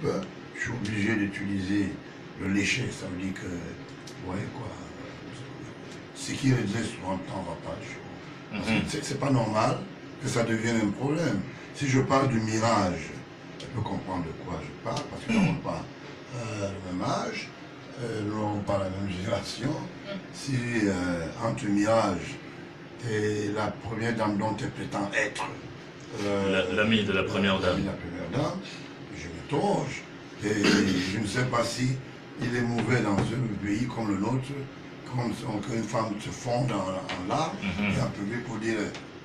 peur. Je suis obligé d'utiliser le lécher, ça veut dire que, ouais, quoi, ce qui résiste sur un temps va pas chaud. C'est pas normal que ça devienne un problème. Si je parle du mirage, tu peux comprendre de quoi je parle, parce que nous n'avons pas le même âge, nous n'avons pas la même génération. Si entre mirage et la première dame dont elle prétend être l'ami de la première dame, je me tronche. Et je ne sais pas si il est mauvais dans un pays comme le nôtre, qu'une femme se fonde en larmes et en public pour dire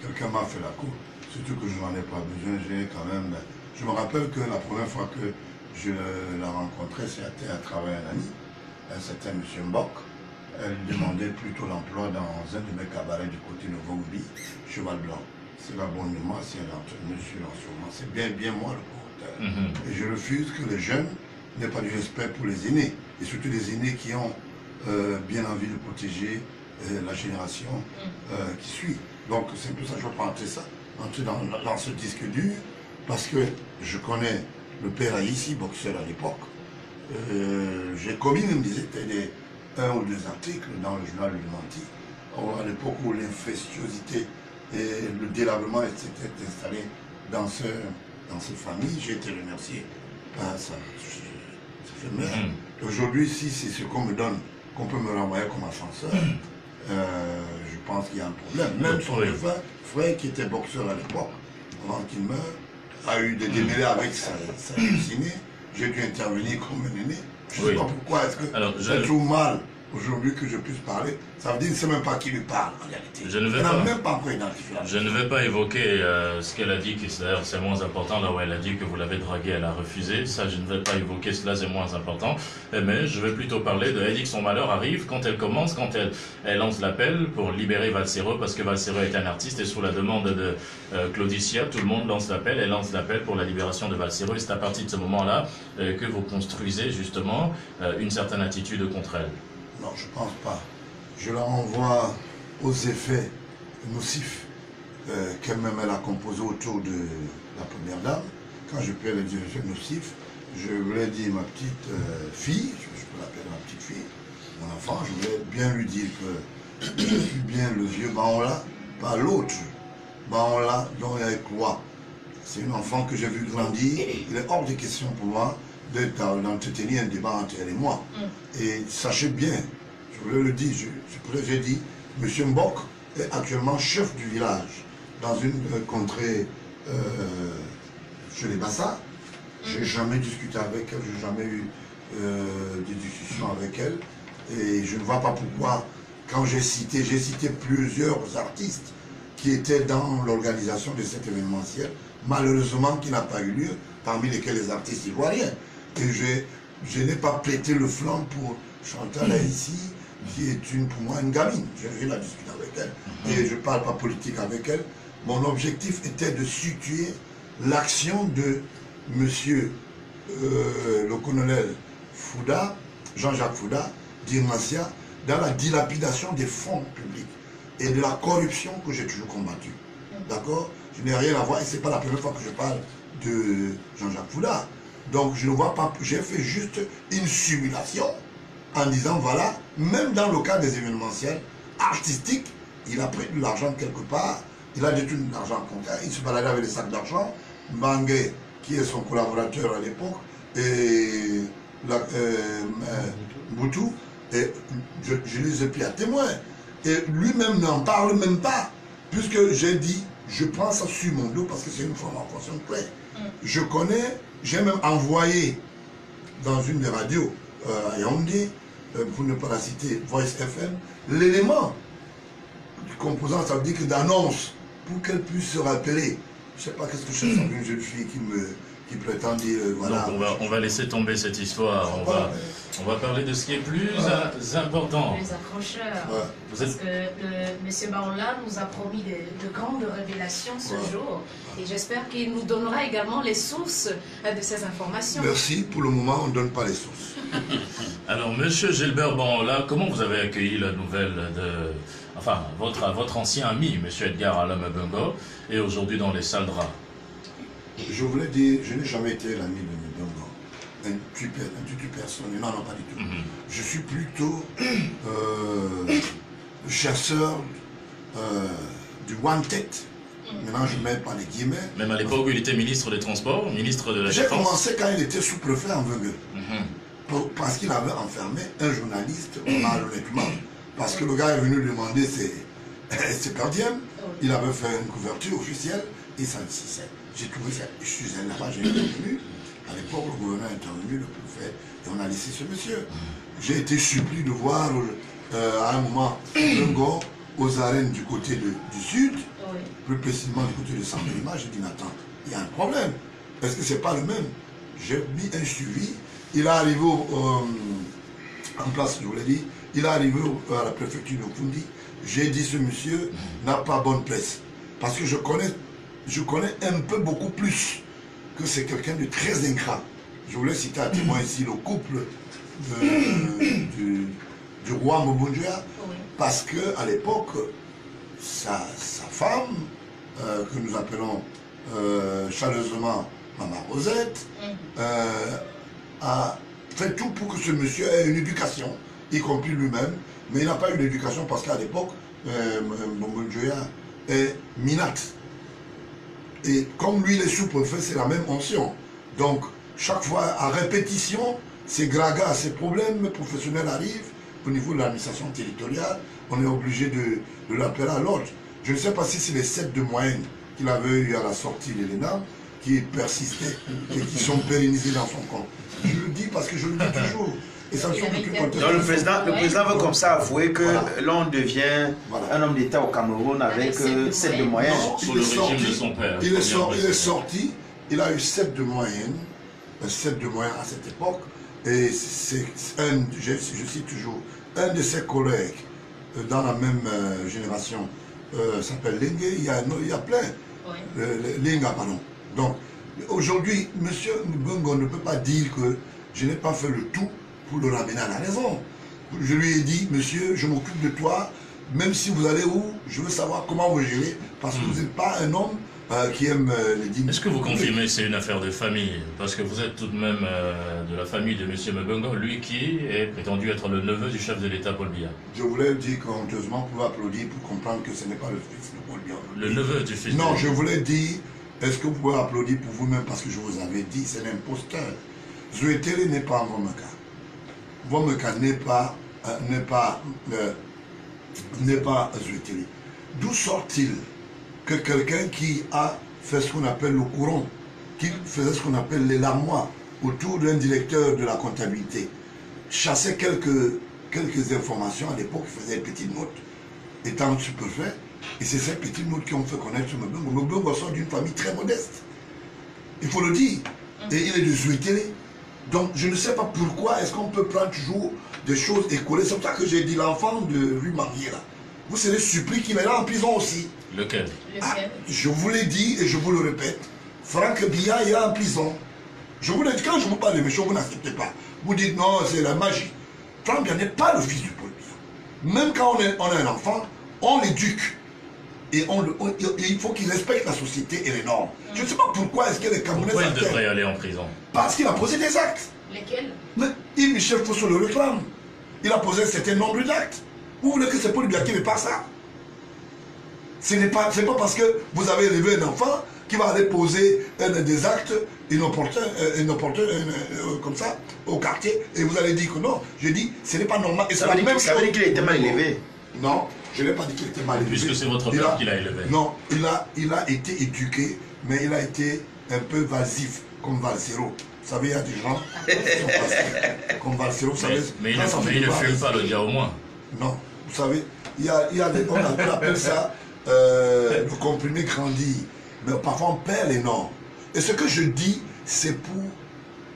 quelqu'un m'a fait la cour. Surtout que je n'en ai pas besoin, j'ai quand même... Je me rappelle que la première fois que je l'ai rencontrée, c'était à travers un ami, un certain M. Mbok. Elle demandait plutôt l'emploi dans un de mes cabarets du côté de Vongbi, Cheval Blanc. C'est l'abonnement, c'est l'entraînement sur l'enseignement. C'est bien moi le porteur. Et je refuse que les jeunes n'aient pas du respect pour les aînés. Et surtout les aînés qui ont bien envie de protéger la génération qui suit. Donc c'est un peu ça que je vais entrer dans ce disque dur, parce que je connais le père Aïssi, boxeur à l'époque. J'ai commis même un ou deux articles dans le journal Le Menti, à l'époque où l'incestuosité et le délabrement s'étaient installés dans cette famille. J'ai été remercié par sa mère. Aujourd'hui, si c'est ce qu'on me donne, qu'on peut me renvoyer comme ascenseur, je pense qu'il y a un problème. Même son frère, qui était boxeur à l'époque, avant qu'il meure, a eu des démêlés avec sa destinée. J'ai dû intervenir comme un aîné. Je ne sais pas pourquoi est-ce que c'est trop mal aujourd'hui que je puisse parler. Ça veut dire que je ne sais même pas qui lui parle en réalité. Je ne vais pas évoquer ce qu'elle a dit, qui d'ailleurs c'est moins important, là où elle a dit que vous l'avez draguée, elle a refusé. Ça, je ne vais pas évoquer cela, c'est moins important. Mais je vais plutôt parler de... Elle dit que son malheur arrive quand elle commence, quand elle lance l'appel pour libérer Valsero, parce que Valsero est un artiste et sous la demande de Claudicia, tout le monde lance l'appel. Elle lance l'appel pour la libération de Valsero et c'est à partir de ce moment-là que vous construisez justement une certaine attitude contre elle. Non, je ne pense pas. Je la renvoie aux effets nocifs qu'elle-même elle a composés autour de la première dame. Quand je parle des effets nocifs, je voulais dire ma petite fille, je peux l'appeler ma petite fille, mon enfant, je voulais bien lui dire que je suis bien le vieux Baola, pas l'autre Baola dont il y a quoi. C'est un enfant que j'ai vu grandir. Il est hors de question pour moi d'entretenir un débat entre elle et moi. Et sachez bien, je voulais le dire, j'ai dit, M. Mbok est actuellement chef du village dans une contrée chez les Bassa. Je n'ai jamais discuté avec elle, je n'ai jamais eu de discussion avec elle. Et je ne vois pas pourquoi, quand j'ai cité plusieurs artistes qui étaient dans l'organisation de cet événementiel, malheureusement qui n'a pas eu lieu, parmi lesquels les artistes ivoiriens. Et je n'ai pas prêté le flanc pour Chantal ici, qui est pour moi une gamine. J'ai eu la discussion avec elle. Et je ne parle pas politique avec elle. Mon objectif était de situer l'action de monsieur le colonel Fouda, Jean-Jacques Fouda, d'Irmacia, dans la dilapidation des fonds publics et de la corruption que j'ai toujours combattue. D'accord? Je n'ai rien à voir, et ce n'est pas la première fois que je parle de Jean-Jacques Fouda. Donc je ne vois pas, j'ai fait juste une simulation en disant voilà, même dans le cas des événementiels artistiques, il a pris de l'argent quelque part, il a détenu de l'argent contre il se baladait avec des sacs d'argent, Mbangue, qui est son collaborateur à l'époque, et Boutou, et je les ai pris à témoin. Et lui-même n'en parle même pas, puisque j'ai dit, je prends ça sur mon dos parce que c'est une formation claire. Je connais, j'ai même envoyé dans une des radios à Yaoundé, pour ne pas la citer, Voice FM, l'élément du composant, ça veut dire que d'annonce, pour qu'elle puisse se rappeler. Je ne sais pas qu'est-ce que je fais avec une jeune fille qui prétend dire, voilà. Donc on va laisser tomber cette histoire, on va parler de ce qui est plus important. Plus accrocheur. Ouais. Parce que M. Baola nous a promis de grandes révélations ce jour. Et j'espère qu'il nous donnera également les sources de ces informations. Merci, pour le moment on ne donne pas les sources. Alors, M. Gilbert Baola, comment vous avez accueilli la nouvelle de... Enfin, votre ancien ami, M. Edgar Allam Bengo, est aujourd'hui dans les salles draps? Je voulais dire, je n'ai jamais été l'ami de M. Bengo. tue personne. Non, non, pas du tout. Je suis plutôt le chasseur du wanted. Maintenant, je ne mets pas les guillemets. Même à l'époque où il était ministre des Transports, ministre de la Défense. J'ai commencé quand il était sous-préfet en Veugue. Parce qu'il avait enfermé un journaliste, malhonnêtement. Parce que le gars est venu demander ses perdièmes. Il avait fait une couverture officielle. Et ça, j'ai trouvé ça. Je suis allé là-bas, j'ai intervenu. À l'époque, le gouverneur est intervenu, le préfet, et on a laissé ce monsieur. J'ai été surpris de voir à un moment un gars aux arènes du côté du sud, plus précisément du côté de Saint-Démas. J'ai dit, mais attends, il y a un problème. Est-ce que c'est pas le même? J'ai mis un suivi. Il est arrivé en place, je vous l'ai dit, il est arrivé à la préfecture de Fundi. J'ai dit, ce monsieur n'a pas bonne presse. Parce que je connais un peu beaucoup plus que c'est quelqu'un de très ingrat. Je voulais citer à témoin ici le couple du roi Mbongoya, parce qu'à l'époque, sa femme, que nous appelons chaleureusement Maman Rosette, a fait tout pour que ce monsieur ait une éducation, y compris lui-même, mais il n'a pas eu d'éducation parce qu'à l'époque, Mbongoya est minate. Et comme lui, il est sous-préfet, c'est la même onction. Donc, chaque fois, à répétition, ces gragas, ces problèmes professionnels arrivent au niveau de l'administration territoriale. On est obligé de l'appeler à l'ordre. Je ne sais pas si c'est les 7 de moyenne qu'il avait eu à la sortie de l'ENA qui persistaient et qui sont pérennisés dans son compte. Je le dis parce que je le dis toujours. Et ça ne sont plus contesté. Donc le président veut comme ça avouer que l'on devient un homme d'État au Cameroun avec 7 de moyenne. Sous le régime de son père. Il est sorti, il a eu 7 de moyenne, 7 de moyenne à cette époque. Et c'est je cite toujours, un de ses collègues dans la même génération s'appelle Lingue, il y a plein. Linga, pardon. Donc, aujourd'hui, M. Mbongo ne peut pas dire que je n'ai pas fait le tout pour le ramener à la raison. Je lui ai dit, monsieur, je m'occupe de toi, même si vous allez où, je veux savoir comment vous gérez, parce que vous n'êtes pas un homme qui aime les dîners. Est-ce que vous confirmez que c'est une affaire de famille? Parce que vous êtes tout de même de la famille de M. Mbongo, lui qui est prétendu être le neveu du chef de l'État, Paul Biya. Je voulais dire honteusement, vous pouvez applaudir pour comprendre que ce n'est pas le fils de Paul Biya. Le neveu du fils de Non, je voulais dire, est-ce que vous pouvez applaudir pour vous-même, parce que je vous avais dit, c'est l'imposteur. Zouetele n'est pas en Vomeka. Vomeka n'est pas Zouetele. D'où sort-il que quelqu'un qui a fait ce qu'on appelle le courant, qui faisait ce qu'on appelle les lamois autour d'un directeur de la comptabilité, chassait quelques informations à l'époque, il faisait des petites notes, étant sous-préfet, et c'est ces petites notes qui ont fait connaître Mbongo. Mbongo sort d'une famille très modeste, il faut le dire, et il est de Zouetele. Donc je ne sais pas pourquoi est-ce qu'on peut prendre toujours des choses écoulées. C'est pour ça que j'ai dit l'enfant de rue Marié là. Vous serez surpris qu'il est là en prison aussi. Lequel? Je vous l'ai dit et je vous le répète. Franck Biya est en prison. Je vous l'ai dit, quand je vous parle de méchant, vous n'acceptez pas. Vous dites non, c'est la magie. Franck Biya n'est pas le fils du Paul Biya. Même quand on a un enfant, on l'éduque. Et il faut qu'il respecte la société et les normes. Je ne sais pas pourquoi est-ce que les Camerounais... Pourquoi il devrait aller en prison? Parce qu'il a posé des actes. Lesquels? Mais Yves Michel Fosso le réclame. Il a posé un certain nombre d'actes. Vous voulez que c'est Paul Biya qui ne fait pas ça? Ce n'est pas parce que vous avez élevé un enfant qui va aller poser des actes inopportuns comme ça au quartier et vous allez dire que non. Je dis, ce n'est pas normal. Et ça veut dire qu'il était mal élevé. Non, je n'ai pas dit qu'il était mal élevé. Puisque c'est votre père qui l'a élevé. Non, il a été éduqué, mais il a été un peu vasif, comme Valsero. Vous savez, il y a des gens qui sont vasifs, comme Valsero, vous savez. Mais il ne fume pas le dia au moins. Non, vous savez, il y a des... On appelle ça le comprimé grandi. Mais parfois on perd les normes. Et ce que je dis, c'est pour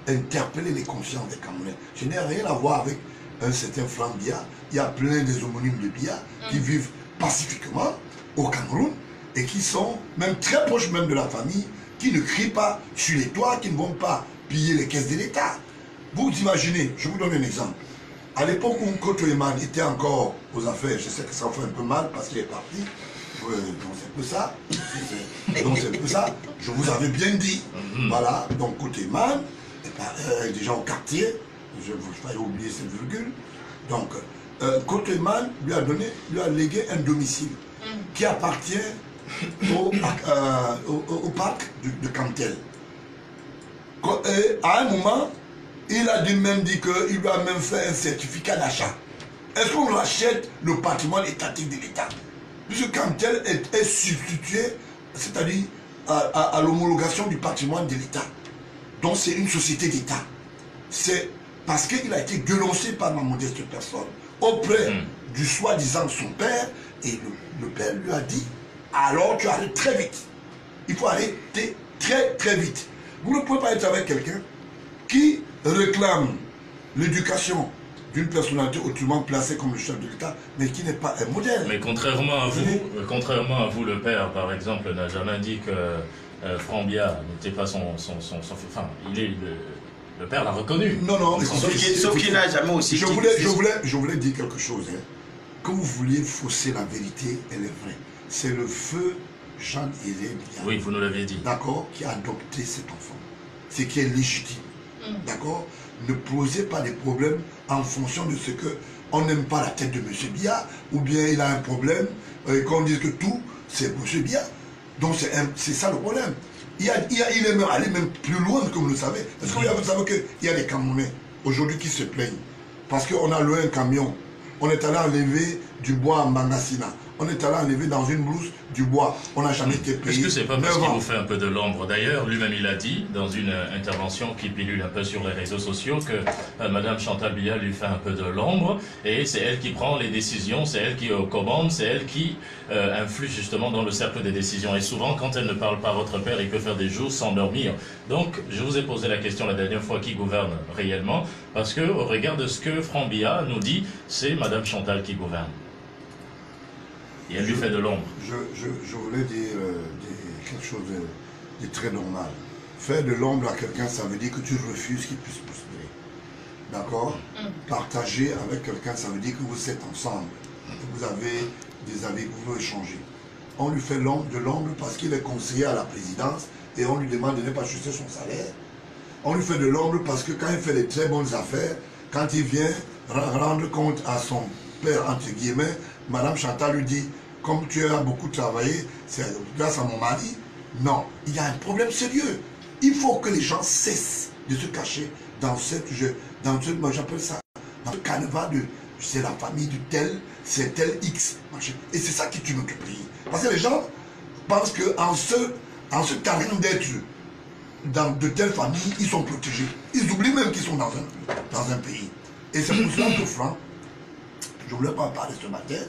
interpeller les consciences des Camerounais. Je n'ai rien à voir avec un certain Franck Biya. Il y a plein des homonymes de Biya qui vivent pacifiquement au Cameroun et qui sont même très proches même de la famille, qui ne crient pas sur les toits, qui ne vont pas piller les caisses de l'État. Vous imaginez, je vous donne un exemple. À l'époque où Koto Eman était encore aux affaires, je sais que ça fait un peu mal parce qu'il est parti, donc c'est un peu ça, donc c'est un peu ça, je vous avais bien dit, voilà, donc Koto Eman est déjà au quartier, je ne veux pas oublier cette virgule. Donc, Coteman lui a légué un domicile qui appartient au parc de Cantel. Et à un moment, il a même dit qu'il lui a même fait un certificat d'achat. Est-ce qu'on rachète le patrimoine étatique de l'État? Puisque Cantel est substitué, c'est-à-dire à l'homologation du patrimoine de l'État. Donc c'est une société d'État. C'est parce qu'il a été dénoncé par ma modeste personne auprès du soi-disant son père, et le père lui a dit, alors tu arrêtes très vite. Il faut arrêter très très vite. Vous ne pouvez pas être avec quelqu'un qui réclame l'éducation d'une personnalité autrement placée comme le chef de l'État, mais qui n'est pas un modèle. Mais contrairement à vous, le père, par exemple, n'a jamais dit que Frambia n'était pas son enfin, le père l'a reconnu. Non, sauf qu'il n'a jamais aussi... Je voulais dire quelque chose. Hein. Quand vous vouliez fausser la vérité, elle est vraie. C'est le feu Jean-Hélène. Oui, vous nous l'aviez dit. D'accord, qui a adopté cet enfant. C'est qui est légitime. D'accord? Ne posez pas des problèmes en fonction de ce que on n'aime pas la tête de M. Biya, ou bien il a un problème, et qu'on dise que tout, c'est M. Biya. Donc c'est ça le problème. Il est même allé même plus loin, comme vous le savez. Est-ce que vous savez qu'il y a des Camerounais aujourd'hui qui se plaignent parce qu'on a loué un camion, on est allé enlever du bois à Mangassina, on est allé enlever dans une brousse du bois, on n'a jamais été payé. Est-ce que c'est pas parce qu'il vous fait un peu de l'ombre? D'ailleurs, lui-même il a dit dans une intervention qui pilule un peu sur les réseaux sociaux que Madame Chantal Biya lui fait un peu de l'ombre, et c'est elle qui prend les décisions, c'est elle qui commande, c'est elle qui influe justement dans le cercle des décisions. Et souvent, quand elle ne parle pas à votre père, il peut faire des jours sans dormir. Donc, je vous ai posé la question la dernière fois, qui gouverne réellement? Parce que au regard de ce que Franck Biya nous dit, c'est Madame Chantal qui gouverne. Et elle lui fait de l'ombre. Je voulais dire quelque chose de très normal. Faire de l'ombre à quelqu'un, ça veut dire que tu refuses qu'il puisse prospérer. D'accord? Partager avec quelqu'un, ça veut dire que vous êtes ensemble. Vous avez des avis que vous pouvez échanger. On lui fait de l'ombre parce qu'il est conseiller à la présidence et on lui demande de ne pas chuter son salaire. On lui fait de l'ombre parce que quand il fait des très bonnes affaires, quand il vient rendre compte à son père, entre guillemets, Madame Chantal lui dit, comme tu as beaucoup travaillé, c'est grâce à mon mari. Non, il y a un problème sérieux. Il faut que les gens cessent de se cacher dans moi j'appelle ça, dans le canevas de, c'est la famille du tel, c'est tel X. Et c'est ça qui tue notre pays. Parce que les gens pensent qu'en se targuant d'être de telle famille, ils sont protégés. Ils oublient même qu'ils sont dans un pays. Et c'est pour cela que Franck, je ne voulais pas en parler ce matin,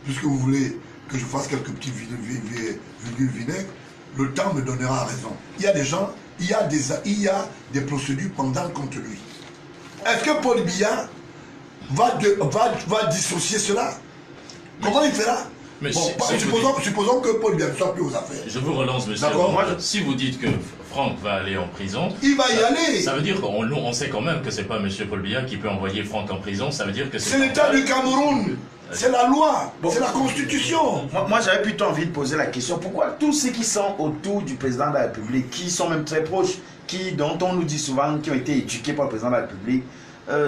puisque vous voulez que je fasse quelques petits virgules vinaigres, le temps me donnera raison. Il y a des gens, il y a des procédures pendantes contre lui. Est-ce que Paul Biya va dissocier cela? Comment il fera? Mais bon, supposons que Paul Biya ne soit plus aux affaires. Je vous relance, monsieur. Si vous dites que Franck va aller en prison, il va y aller. Ça veut dire qu'on sait quand même que c'est pas monsieur Paul Biya qui peut envoyer Franck en prison. Ça veut dire que c'est l'État du Cameroun. C'est la loi, c'est la Constitution. Moi j'avais plutôt envie de poser la question, pourquoi tous ceux qui sont autour du président de la République, qui sont même très proches, dont on nous dit souvent, qui ont été éduqués par le président de la République,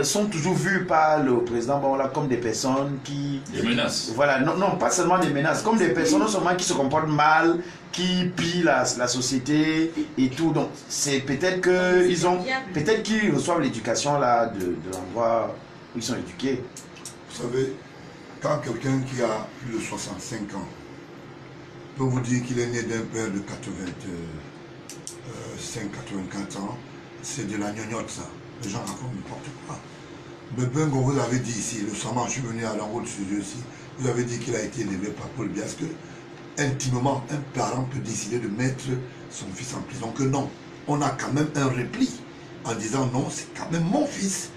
sont toujours vus par le président comme des personnes qui... Des menaces. Voilà, non, pas seulement des menaces, comme des personnes non seulement qui se comportent mal, qui pillent la société et tout. Donc c'est peut-être qu'ils reçoivent l'éducation là de l'endroit où ils sont éduqués. Vous savez, quand quelqu'un qui a plus de 65 ans peut vous dire qu'il est né d'un père de 85-84 ans, c'est de la gnognotte ça. Les gens racontent n'importe quoi. Mais Bengo, vous avez dit ici, récemment, je suis venu à l'enroute sur Dieu aussi, vous avez dit qu'il a été élevé par Paul Biya. Est-ce que, intimement, un parent peut décider de mettre son fils en prison? Que non. On a quand même un repli en disant non, c'est quand même mon fils.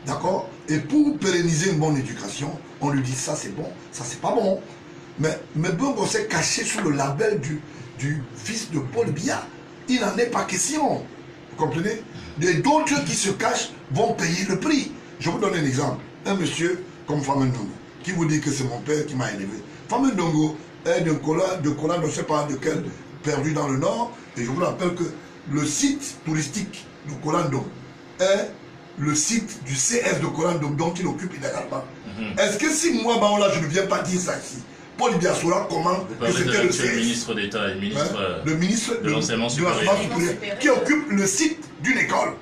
D'accord? Et pour pérenniser une bonne éducation, on lui dit ça c'est bon, ça c'est pas bon. Mais Bengo s'est caché sous le label du fils de Paul Biya. Il n'en est pas question. Vous comprenez? Et d'autres qui se cachent vont payer le prix. Je vous donne un exemple. Un monsieur comme Famendongo, qui vous dit que c'est mon père qui m'a élevé. Famendongo est de Kola, je ne sais pas de quel, perdu dans le nord. Et je vous rappelle que le site touristique de Kolandong est le site du CS de Corandom dont il occupe illégalement. Est-ce que si moi, Baola, je ne viens pas dire ça ici, Paul Biassoura, comment que c'était le CS, ministre d'État et le ministre de l'enseignement supérieur, qui occupe le site d'une école.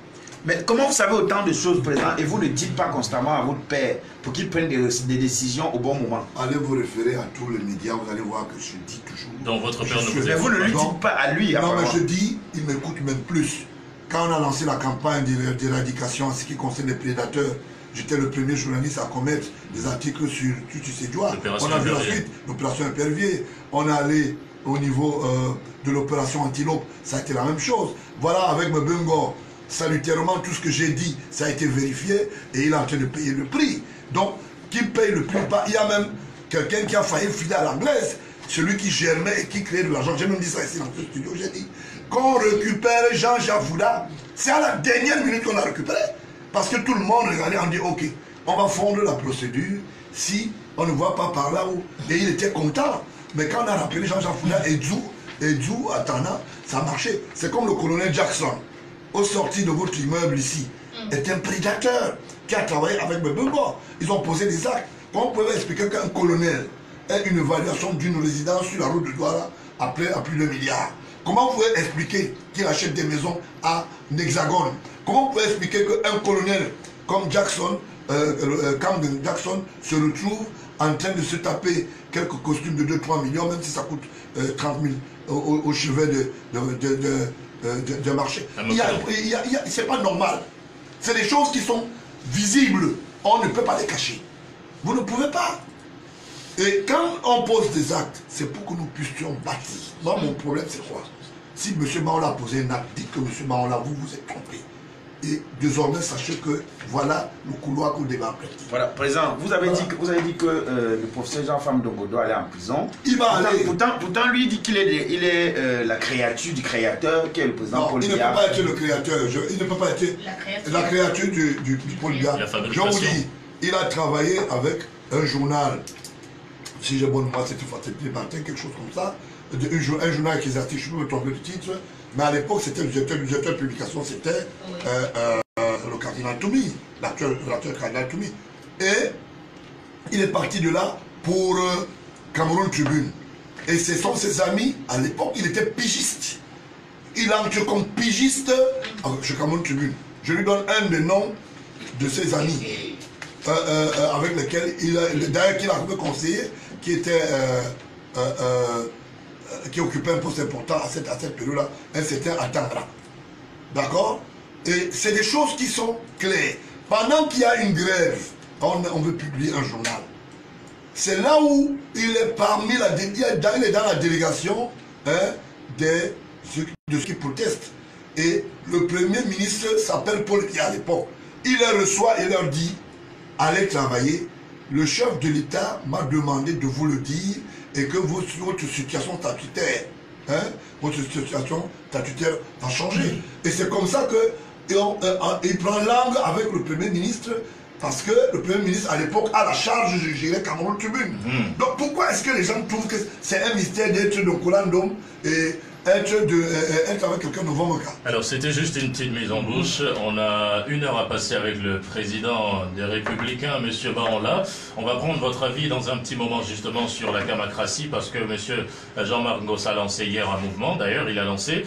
Mais comment vous savez autant de choses, Président, et vous ne dites pas constamment à votre père pour qu'il prenne des décisions au bon moment? Allez vous référer à tous les médias, vous allez voir que je dis toujours. Donc votre père ne vous Mais vous ne lui dites pas à lui. Non, mais je dis, il m'écoute même plus. Quand on a lancé la campagne d'éradication en ce qui concerne les prédateurs, j'étais le premier journaliste à commettre des articles sur Sédioua. On a vu la suite, l'opération Épervier. On est allé au niveau de l'opération Antilope, ça a été la même chose. Voilà, avec Mbengor, salutairement, tout ce que j'ai dit, ça a été vérifié et il est en train de payer le prix. Donc, qui paye le prix ou pas? Il y a même quelqu'un qui a failli filer à l'anglaise, celui qui germait et qui créait de l'argent. J'ai même dit ça ici dans ce studio, j'ai dit qu'on récupère Jean-Jacques Fouda, c'est à la dernière minute qu'on l'a récupéré. Parce que tout le monde regardait, on dit ok, on va fondre la procédure si on ne voit pas par là où. Et il était content. Mais quand on a rappelé Jean-Jacques Fouda et Djou, Atana, ça marchait. C'est comme le colonel Jackson, au sorti de votre immeuble ici, est un prédateur qui a travaillé avec Mbembo. Ils ont posé des actes. Comment vous pouvez expliquer qu'un colonel ait une évaluation d'une résidence sur la route de Douala à plus de 1 milliard? Comment vous pouvez expliquer qu'il achète des maisons à Hexagone? Comment vous pouvez expliquer qu'un colonel comme Jackson, Camden Jackson, se retrouve en train de se taper quelques costumes de 2-3 millions, même si ça coûte 30 000 au chevet de marché? C'est pas normal. C'est des choses qui sont visibles. On ne peut pas les cacher. Vous ne pouvez pas. Et quand on pose des actes, c'est pour que nous puissions bâtir. Moi, mon problème, c'est quoi? Si M. Baola a posé un acte, dites que M. Baola, vous vous êtes trompé. Et désormais, sachez que voilà le couloir qu'on débat après. Voilà, Président, vous avez dit que le professeur Jean-Pham Ndongo doit aller en prison. Il va aller. Pourtant, lui, il dit qu'il est la créature du créateur, qui est le président Paul Biya. Il ne peut pas être le créateur. Il ne peut pas être la créature du Paul Biya. Je vous dis, il a travaillé avec un journal, si j'ai bonne mémoire, c'était Fatih Martin, quelque chose comme ça, un journal qui exerçait, je peux me tromper du titre, mais à l'époque, c'était le directeur de publication, c'était le cardinal Toumi, l'actuel cardinal Toumi. Et il est parti de là pour Cameroun Tribune. Et ce sont ses amis, à l'époque, il était pigiste. Il entre comme pigiste chez Cameroun Tribune. Je lui donne un des noms de ses amis avec lesquels d'ailleurs qu'il a comme conseiller, qui occupait un poste important à cette période-là, un certain Atangara. D'accord? Et c'est des choses qui sont claires. Pendant qu'il y a une grève, on veut publier un journal. C'est là où il est parmi il est dans la délégation de ceux qui protestent. Et le premier ministre s'appelle Paul Biya à l'époque. Il les reçoit et leur dit, allez travailler. Le chef de l'État m'a demandé de vous le dire et que votre situation statutaire, va changer. Et c'est comme ça qu'il prend langue avec le Premier ministre, parce que le Premier ministre, à l'époque, a la charge de gérer Cameroun Tribune. Donc pourquoi est-ce que les gens trouvent que c'est un mystère d'être de Colandom et être avec quelqu'un de Vomoka? Alors c'était juste une petite mise en bouche. On a 1 heure à passer avec le président des Républicains, M. Baola. On va prendre votre avis dans un petit moment justement sur la kamacratie, parce que M. Jean-Marc Ngossa a lancé hier un mouvement. D'ailleurs, il a lancé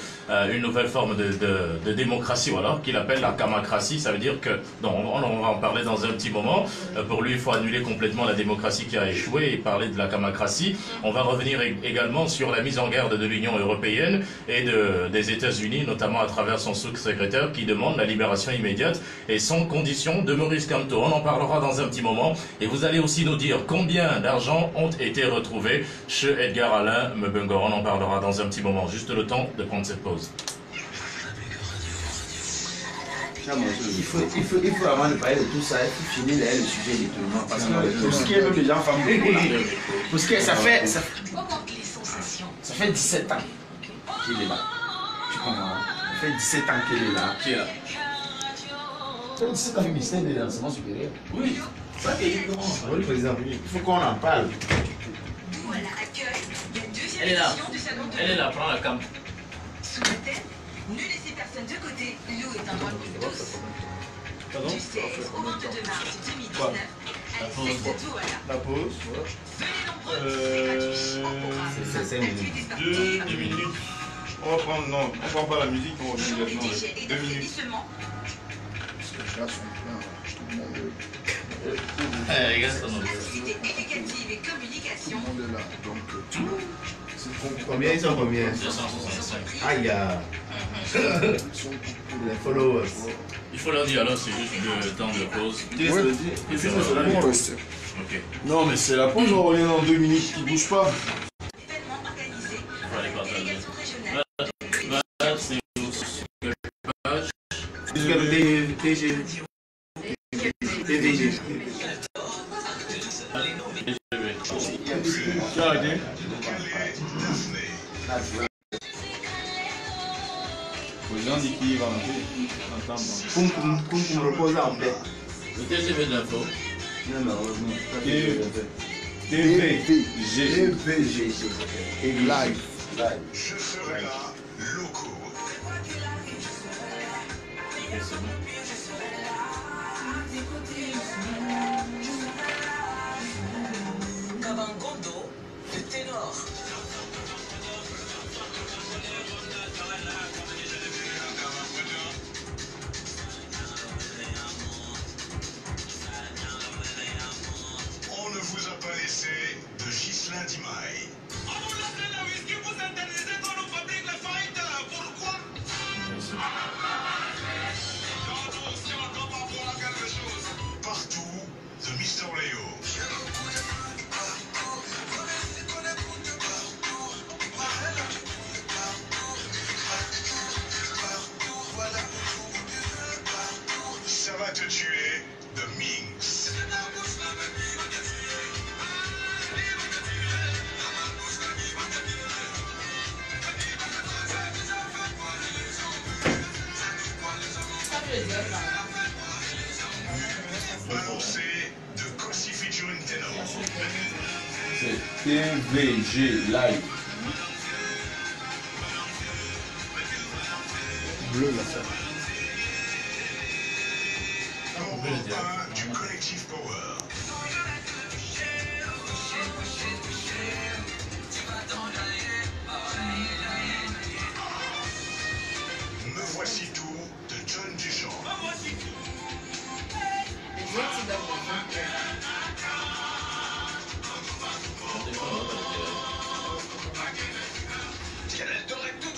une nouvelle forme de démocratie, voilà, qu'il appelle la kamacratie. Ça veut dire que, on va en parler dans un petit moment. Pour lui, il faut annuler complètement la démocratie qui a échoué et parler de la kamacratie. On va revenir également sur la mise en garde de l'Union européenne et des États-Unis, notamment à travers son sous-secrétaire qui demande la libération immédiate et sans condition de Maurice Kamto. On en parlera dans un petit moment et vous allez aussi nous dire combien d'argent ont été retrouvés chez Edgar Alain Mbengor. On en parlera dans un petit moment, juste le temps de prendre cette pause. Il faut avant de parler de tout ça, il faut finir le sujet d'étonnement. Parce que pour ce qui est même des gens femmes, parce que ça fait 17 ans qu'il est là. Tu comprends? Ça fait 17 ans qu'il est là. Qui est là? Ça fait 17 ans le ministère de l'enseignement supérieur. Oui. Ça fait oui, président. Il faut qu'on en parle. Elle est là. Elle est là, prends la cam. Sous le thème, ne laissez personne de côté, l'eau est un droit pour tous. Pardon? Tu sais, au 22 mars 2019, Quoi? à La pause. C'est 5 minutes. 2 minutes. On va prendre, non, on prend pas la musique, on revient Aujourd'hui, maintenant. DGL est 2 affaibli minutes. seulement. Parce que les gars sont pleins, là. Tout le monde Les gars, ça nous... Publicité éducative et communication. est là. Donc, tout le monde. C'est comprenable. Combien ils sont combien? 265. Aïe, Ils sont pour les followers. Il faut leur dire alors, c'est juste le temps de pause. Ok. Non, mais c'est la pause, on revient dans 2 minutes, qui bouge pas. Événement organisé On va les par la partager. délégation régionale. C'est quelle page? TVG. Tu as arrêté? Les gens disent qu'il va entendre. Comme repose en paix. Le TGV de l'info. Non, non, non. TVG. live. Je serai là, locaux. Ok, c'est bon. Kabangondo, le ténor. On ne vous a pas laissé de Ghislain Dimaye. Partout, de Mister Léo. Ça va te tuer, de Minx. Balancé de Kossi featuring Tenor. C'est TVG live. Bleu, là, ça. Numéro 1 du collectif Power. Me voici tout de John Duchamp. Canal Direct 12,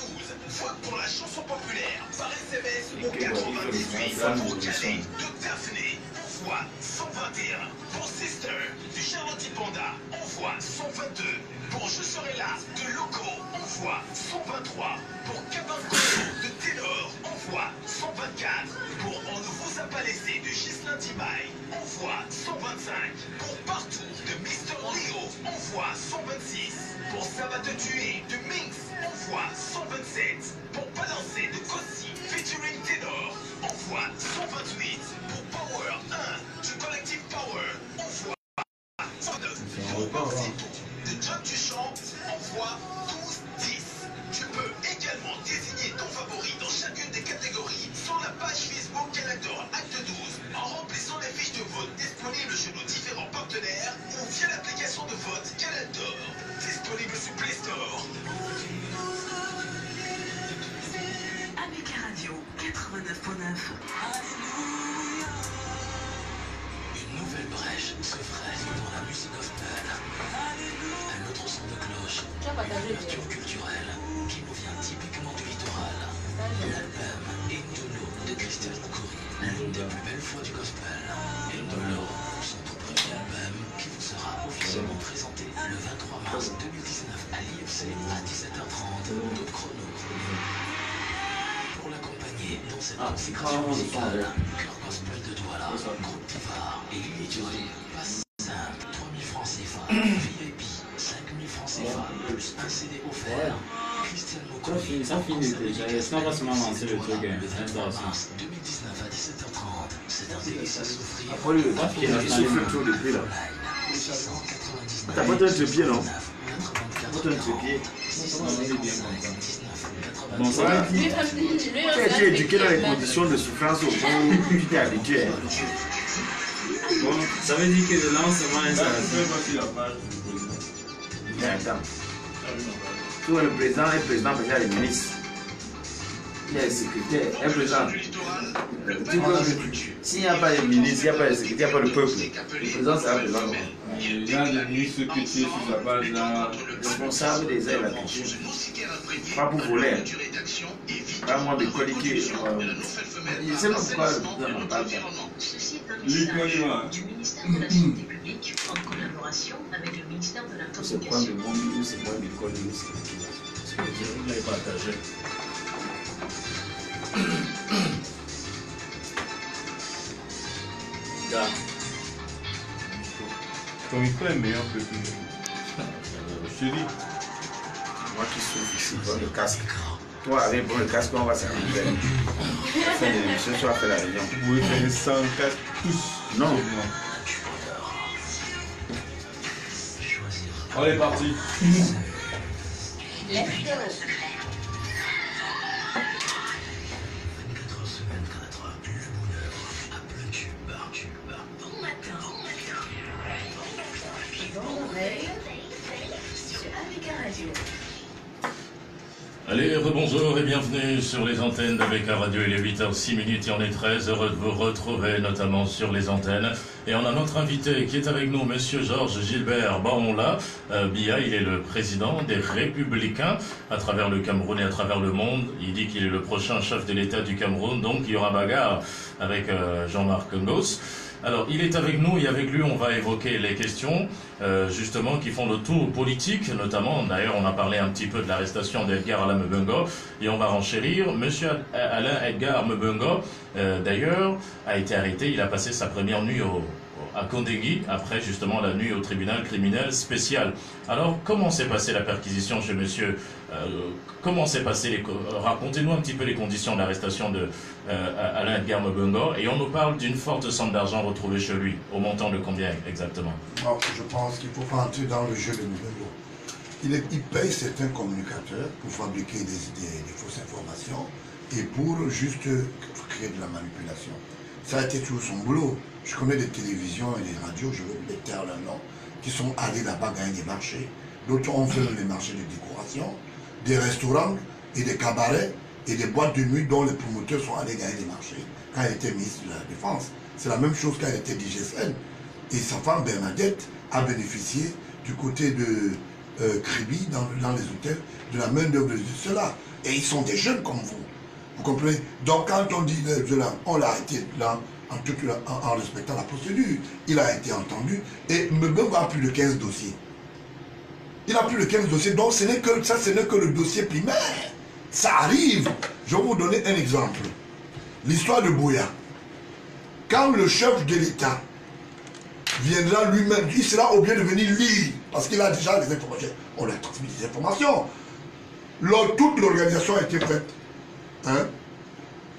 vote pour la chanson populaire par SMS au 98 pour Canet de Daphné. Envoie 121 pour Sister du Charlotte Panda. Envoie 122 pour Je serai là de Loco. Envoie 123 pour Cabangondo de Ténor. Envoie 124 pour On ne vous a pas laissé de Ghislain Dimaye. Envoie 125 pour Partout de Mister Léo. Envoie 126 pour Ça va te tuer de Minx. Envoie 127 pour Balancer de Kossi featuring Ténor. Envoie 128 pour Power 1 du collectif Power. Envoie 109 pour Marcito de John Duchamp. Envoie 12-10. Tu peux également désigner ton favori dans chacune des catégories sur la page Facebook Canador Acte 12 en remplissant les fiches de vote disponibles chez nos différents partenaires ou via l'application de vote Canador disponible sur Play Store. Avec Radio 89.9. Une nouvelle brèche se fraye dans la musique gospel. Un autre son de cloche, une ouverture culturelle qui nous vient typiquement du littoral. L'album Indolo de Christian Mokori, l'une des plus belles voix du gospel. Indolo, son tout premier album qui vous sera officiellement présenté le 23 mars 2019 à l'IFC à 17h30 de Chrono. Pour l'accompagner dans cette consécration musicale, cœur gospel de Douala, groupe Tivard et Liturgie, passe simple, 3000 francs CFA, VIP, 5000 francs CFA, plus un CD offert. Christian Mokori, Ça finit déjà. Sinon, on va seulement lancer le truc. le 23 mars 2019 à 17h30. C'est un délice à s'offrir. Après, il souffle tout depuis là. T'as pas de pied, non? Votre trépied. Bon, ça Ouais, va. tu as été éduqué dans les conditions de souffrance au point où tu t'es habitué. Bon, ça veut dire que le lancement est ça. Mais attends. Tu vois, le président est président, parce qu'il y a les ministres. Il y a les secrétaires. Un président. S'il n'y a pas de ministre, il n'y a pas de secrétaire, il n'y a pas de peuple. Le président, c'est un président. Il y a des ministres qui étaient sur sa base là. Responsable des aides à la culture. Pas pour voler. Pas moi de coliquer. Je ne sais pas pourquoi le président n'en parle pas. Du ministère de la Santé publique en collaboration avec le ministère de la C'est point de Communication. monde ou c'est point de colique. Vous l'avez partagé. Ton micro est meilleur que tout. Je te dis. Moi qui souffre ici, prends le casque. Toi, avec le casque, on va s'arriver. La fin de l'émission, tu vas faire la réunion. Vous pouvez faire 104 tous. Non. On est parti. Allez, rebonjour et bienvenue sur les antennes d'Avec Radio. Il est 8h06 et on est très heureux de vous retrouver, notamment sur les antennes. Et on a notre invité qui est avec nous, Monsieur Georges Gilbert Baonla. Bia, il est le président des Républicains à travers le Cameroun et à travers le monde. Il dit qu'il est le prochain chef de l'État du Cameroun, donc il y aura bagarre avec Jean-Marc Ngos. Alors, il est avec nous et avec lui, on va évoquer les questions, justement, qui font le tour politique, notamment, d'ailleurs, on a parlé un petit peu de l'arrestation d'Edgar Alain Mbengo, et on va renchérir. Monsieur Alain Edgar Mbengo, d'ailleurs, a été arrêté, il a passé sa première nuit à Kondengui, après, justement, la nuit au tribunal criminel spécial. Alors, comment s'est passée la perquisition chez monsieur comment s'est passé racontez-nous un petit peu les conditions de l'arrestation de Alain Edgar Mbengo, et on nous parle d'une forte somme d'argent retrouvée chez lui. Au montant de combien exactement? Je pense qu'il faut pas entrer dans le jeu de Mbengo. Il paye certains communicateurs pour fabriquer des fausses informations et pour juste créer de la manipulation. Ça a été toujours son boulot. Je connais des télévisions et des radios, je veux les taire leur nom, qui sont allés là-bas gagner des marchés. D'autres ont fait les marchés de décoration, des restaurants et des cabarets et des boîtes de nuit dont les promoteurs sont allés gagner des marchés quand il était ministre de la Défense. C'est la même chose quand il était DGSN. Et sa femme Bernadette a bénéficié du côté de Kribi, dans les hôtels, de la main-d'œuvre de cela. Et ils sont des jeunes comme vous. Vous comprenez? Donc quand on dit on l'a arrêté là, en respectant la procédure, il a été entendu. Et Mbengo a plus de 15 dossiers. Il a plus de 15 dossiers, donc ce n'est que le dossier primaire. Ça arrive. Je vais vous donner un exemple. L'histoire de Boya. Quand le chef de l'État viendra lui-même, il sera obligé de venir lire, parce qu'il a déjà les informations. On lui a transmis des informations. Toute l'organisation a été faite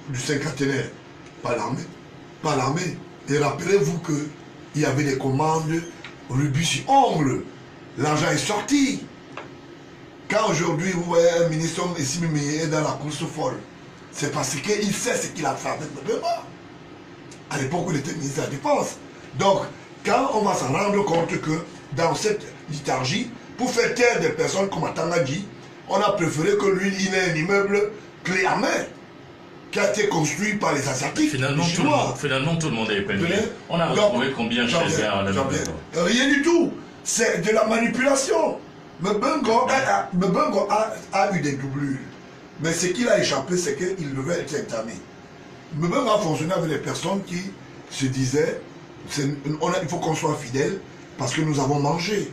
du cinquantenaire par l'armée. Par l'armée. Et rappelez-vous qu'il y avait des commandes rubis sur ongle. L'argent est sorti. Quand aujourd'hui vous voyez un ministre ici est dans la course folle, c'est parce qu'il sait ce qu'il a fait avec le débat. À l'époque où il était ministre de la Défense. Donc, quand on va s'en rendre compte que dans cette liturgie, pour faire taire des personnes comme Atanga dit, on a préféré que lui, il ait un immeuble clé en main qui a été construit par les Asiatiques. Finalement, tout le monde est épinglé. On a retrouvé combien chez Edgar Alain Mbengo? Rien du tout. C'est de la manipulation. Mbengo a eu des doublures. Mais ce qu'il a échappé, c'est qu'il devait être entamé. Mbengo a fonctionné avec des personnes qui se disaient il faut qu'on soit fidèle parce que nous avons mangé,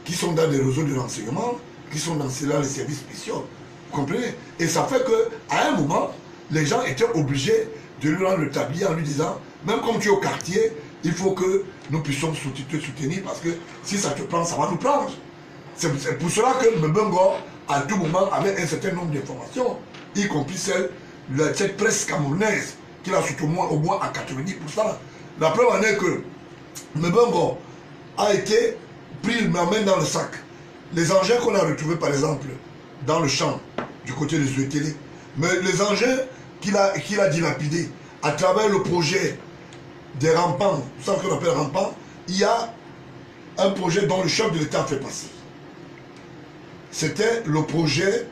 qui sont dans des réseaux de renseignement, qui sont dans les services spéciaux. Vous comprenez? Et ça fait qu'à un moment, les gens étaient obligés de lui rendre le tablier en lui disant, même comme tu es au quartier, il faut que nous puissions te soutenir parce que si ça te prend, ça va nous prendre. C'est pour cela que Mbengo, à tout moment, avait un certain nombre d'informations, y compris cette presse camerounaise, qu'il a surtout au moins à 90%. La preuve en est que Mbengo a été pris la main dans le sac. les engins qu'on a retrouvés, par exemple, dans le champ, du côté des ETL, mais les engins qu'il a dilapidés, à travers le projet des rampants, ça qu'on appelle rampants, il y a un projet dont le chef de l'État a fait passer. C'était le projet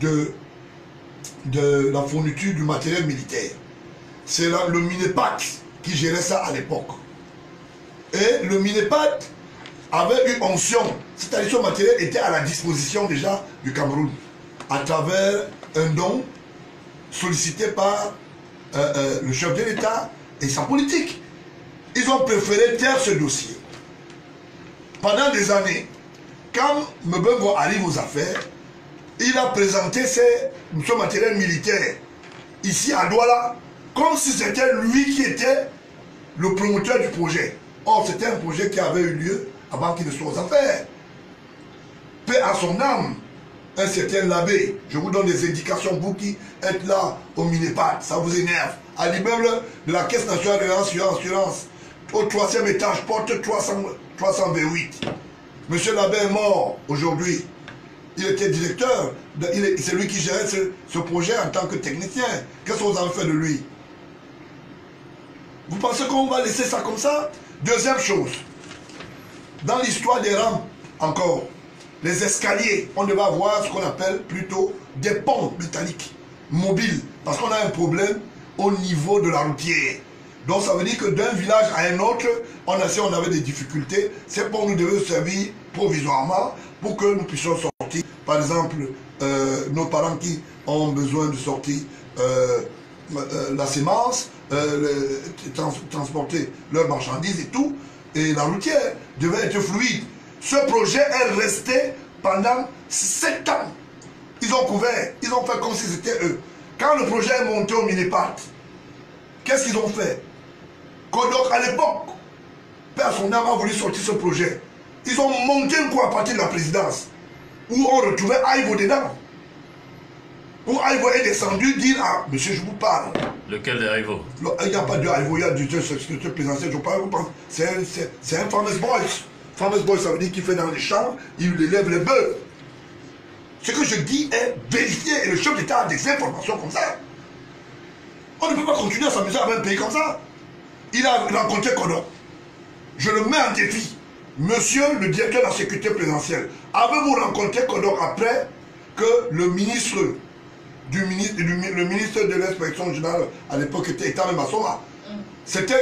de la fourniture du matériel militaire. C'est le Minepat qui gérait ça à l'époque. Et le Minepat avait une onction, c'est-à-dire que ce matériel était à la disposition déjà du Cameroun, à travers un don sollicité par le chef de l'État et sa politique. Ils ont préféré taire ce dossier. Pendant des années, quand Mbengo arrive aux affaires, il a présenté ce matériel militaire ici à Douala comme si c'était lui qui était le promoteur du projet. Or, c'était un projet qui avait eu lieu avant qu'il ne soit aux affaires. Paix à son âme, un certain Labé, je vous donne des indications, vous qui êtes là au Minepat, ça vous énerve. À l'immeuble de la Caisse nationale de l'assurance, au 3e étage, porte 328. Monsieur Labé est mort aujourd'hui. Il était directeur, c'est lui qui gérait ce projet en tant que technicien. Qu'est-ce que vous avez fait de lui? Vous pensez qu'on va laisser ça comme ça? Deuxième chose, dans l'histoire des rampes, encore, les escaliers, on devait avoir ce qu'on appelle plutôt des ponts métalliques, mobiles, parce qu'on a un problème au niveau de la routière. Donc ça veut dire que d'un village à un autre, on avait des difficultés. Ces ponts nous devaient servir provisoirement pour que nous puissions sortir. Par exemple, nos parents qui ont besoin de sortir la sémence, transporter leurs marchandises et tout, et la routière devait être fluide. Ce projet est resté pendant 7 ans. Ils ont couvert, ils ont fait comme si c'était eux. Quand le projet est monté au Minepat, qu'est-ce qu'ils ont fait? Kodok, à l'époque, Père son âme a voulu sortir ce projet. Ils ont monté un coup à partir de la présidence, où on retrouvait Aïvo dedans. Où Aïvo est descendu dire ah, monsieur, je vous parle. Lequel de Aïvo? Il n'y a pas de Aïvo, il y a du secrétaire présidentiel, je parle, c'est un famous boy. Famous boy, ça veut dire qu'il fait dans les champs, il élève les bœufs. Ce que je dis est vérifié et le chef d'État a des informations comme ça. On ne peut pas continuer à s'amuser avec un pays comme ça. Il a rencontré Kodok. Je le mets en défi. Monsieur le directeur de la sécurité présidentielle, avez-vous rencontré Kodok après que le ministre de l'inspection générale à l'époque était même à Soma?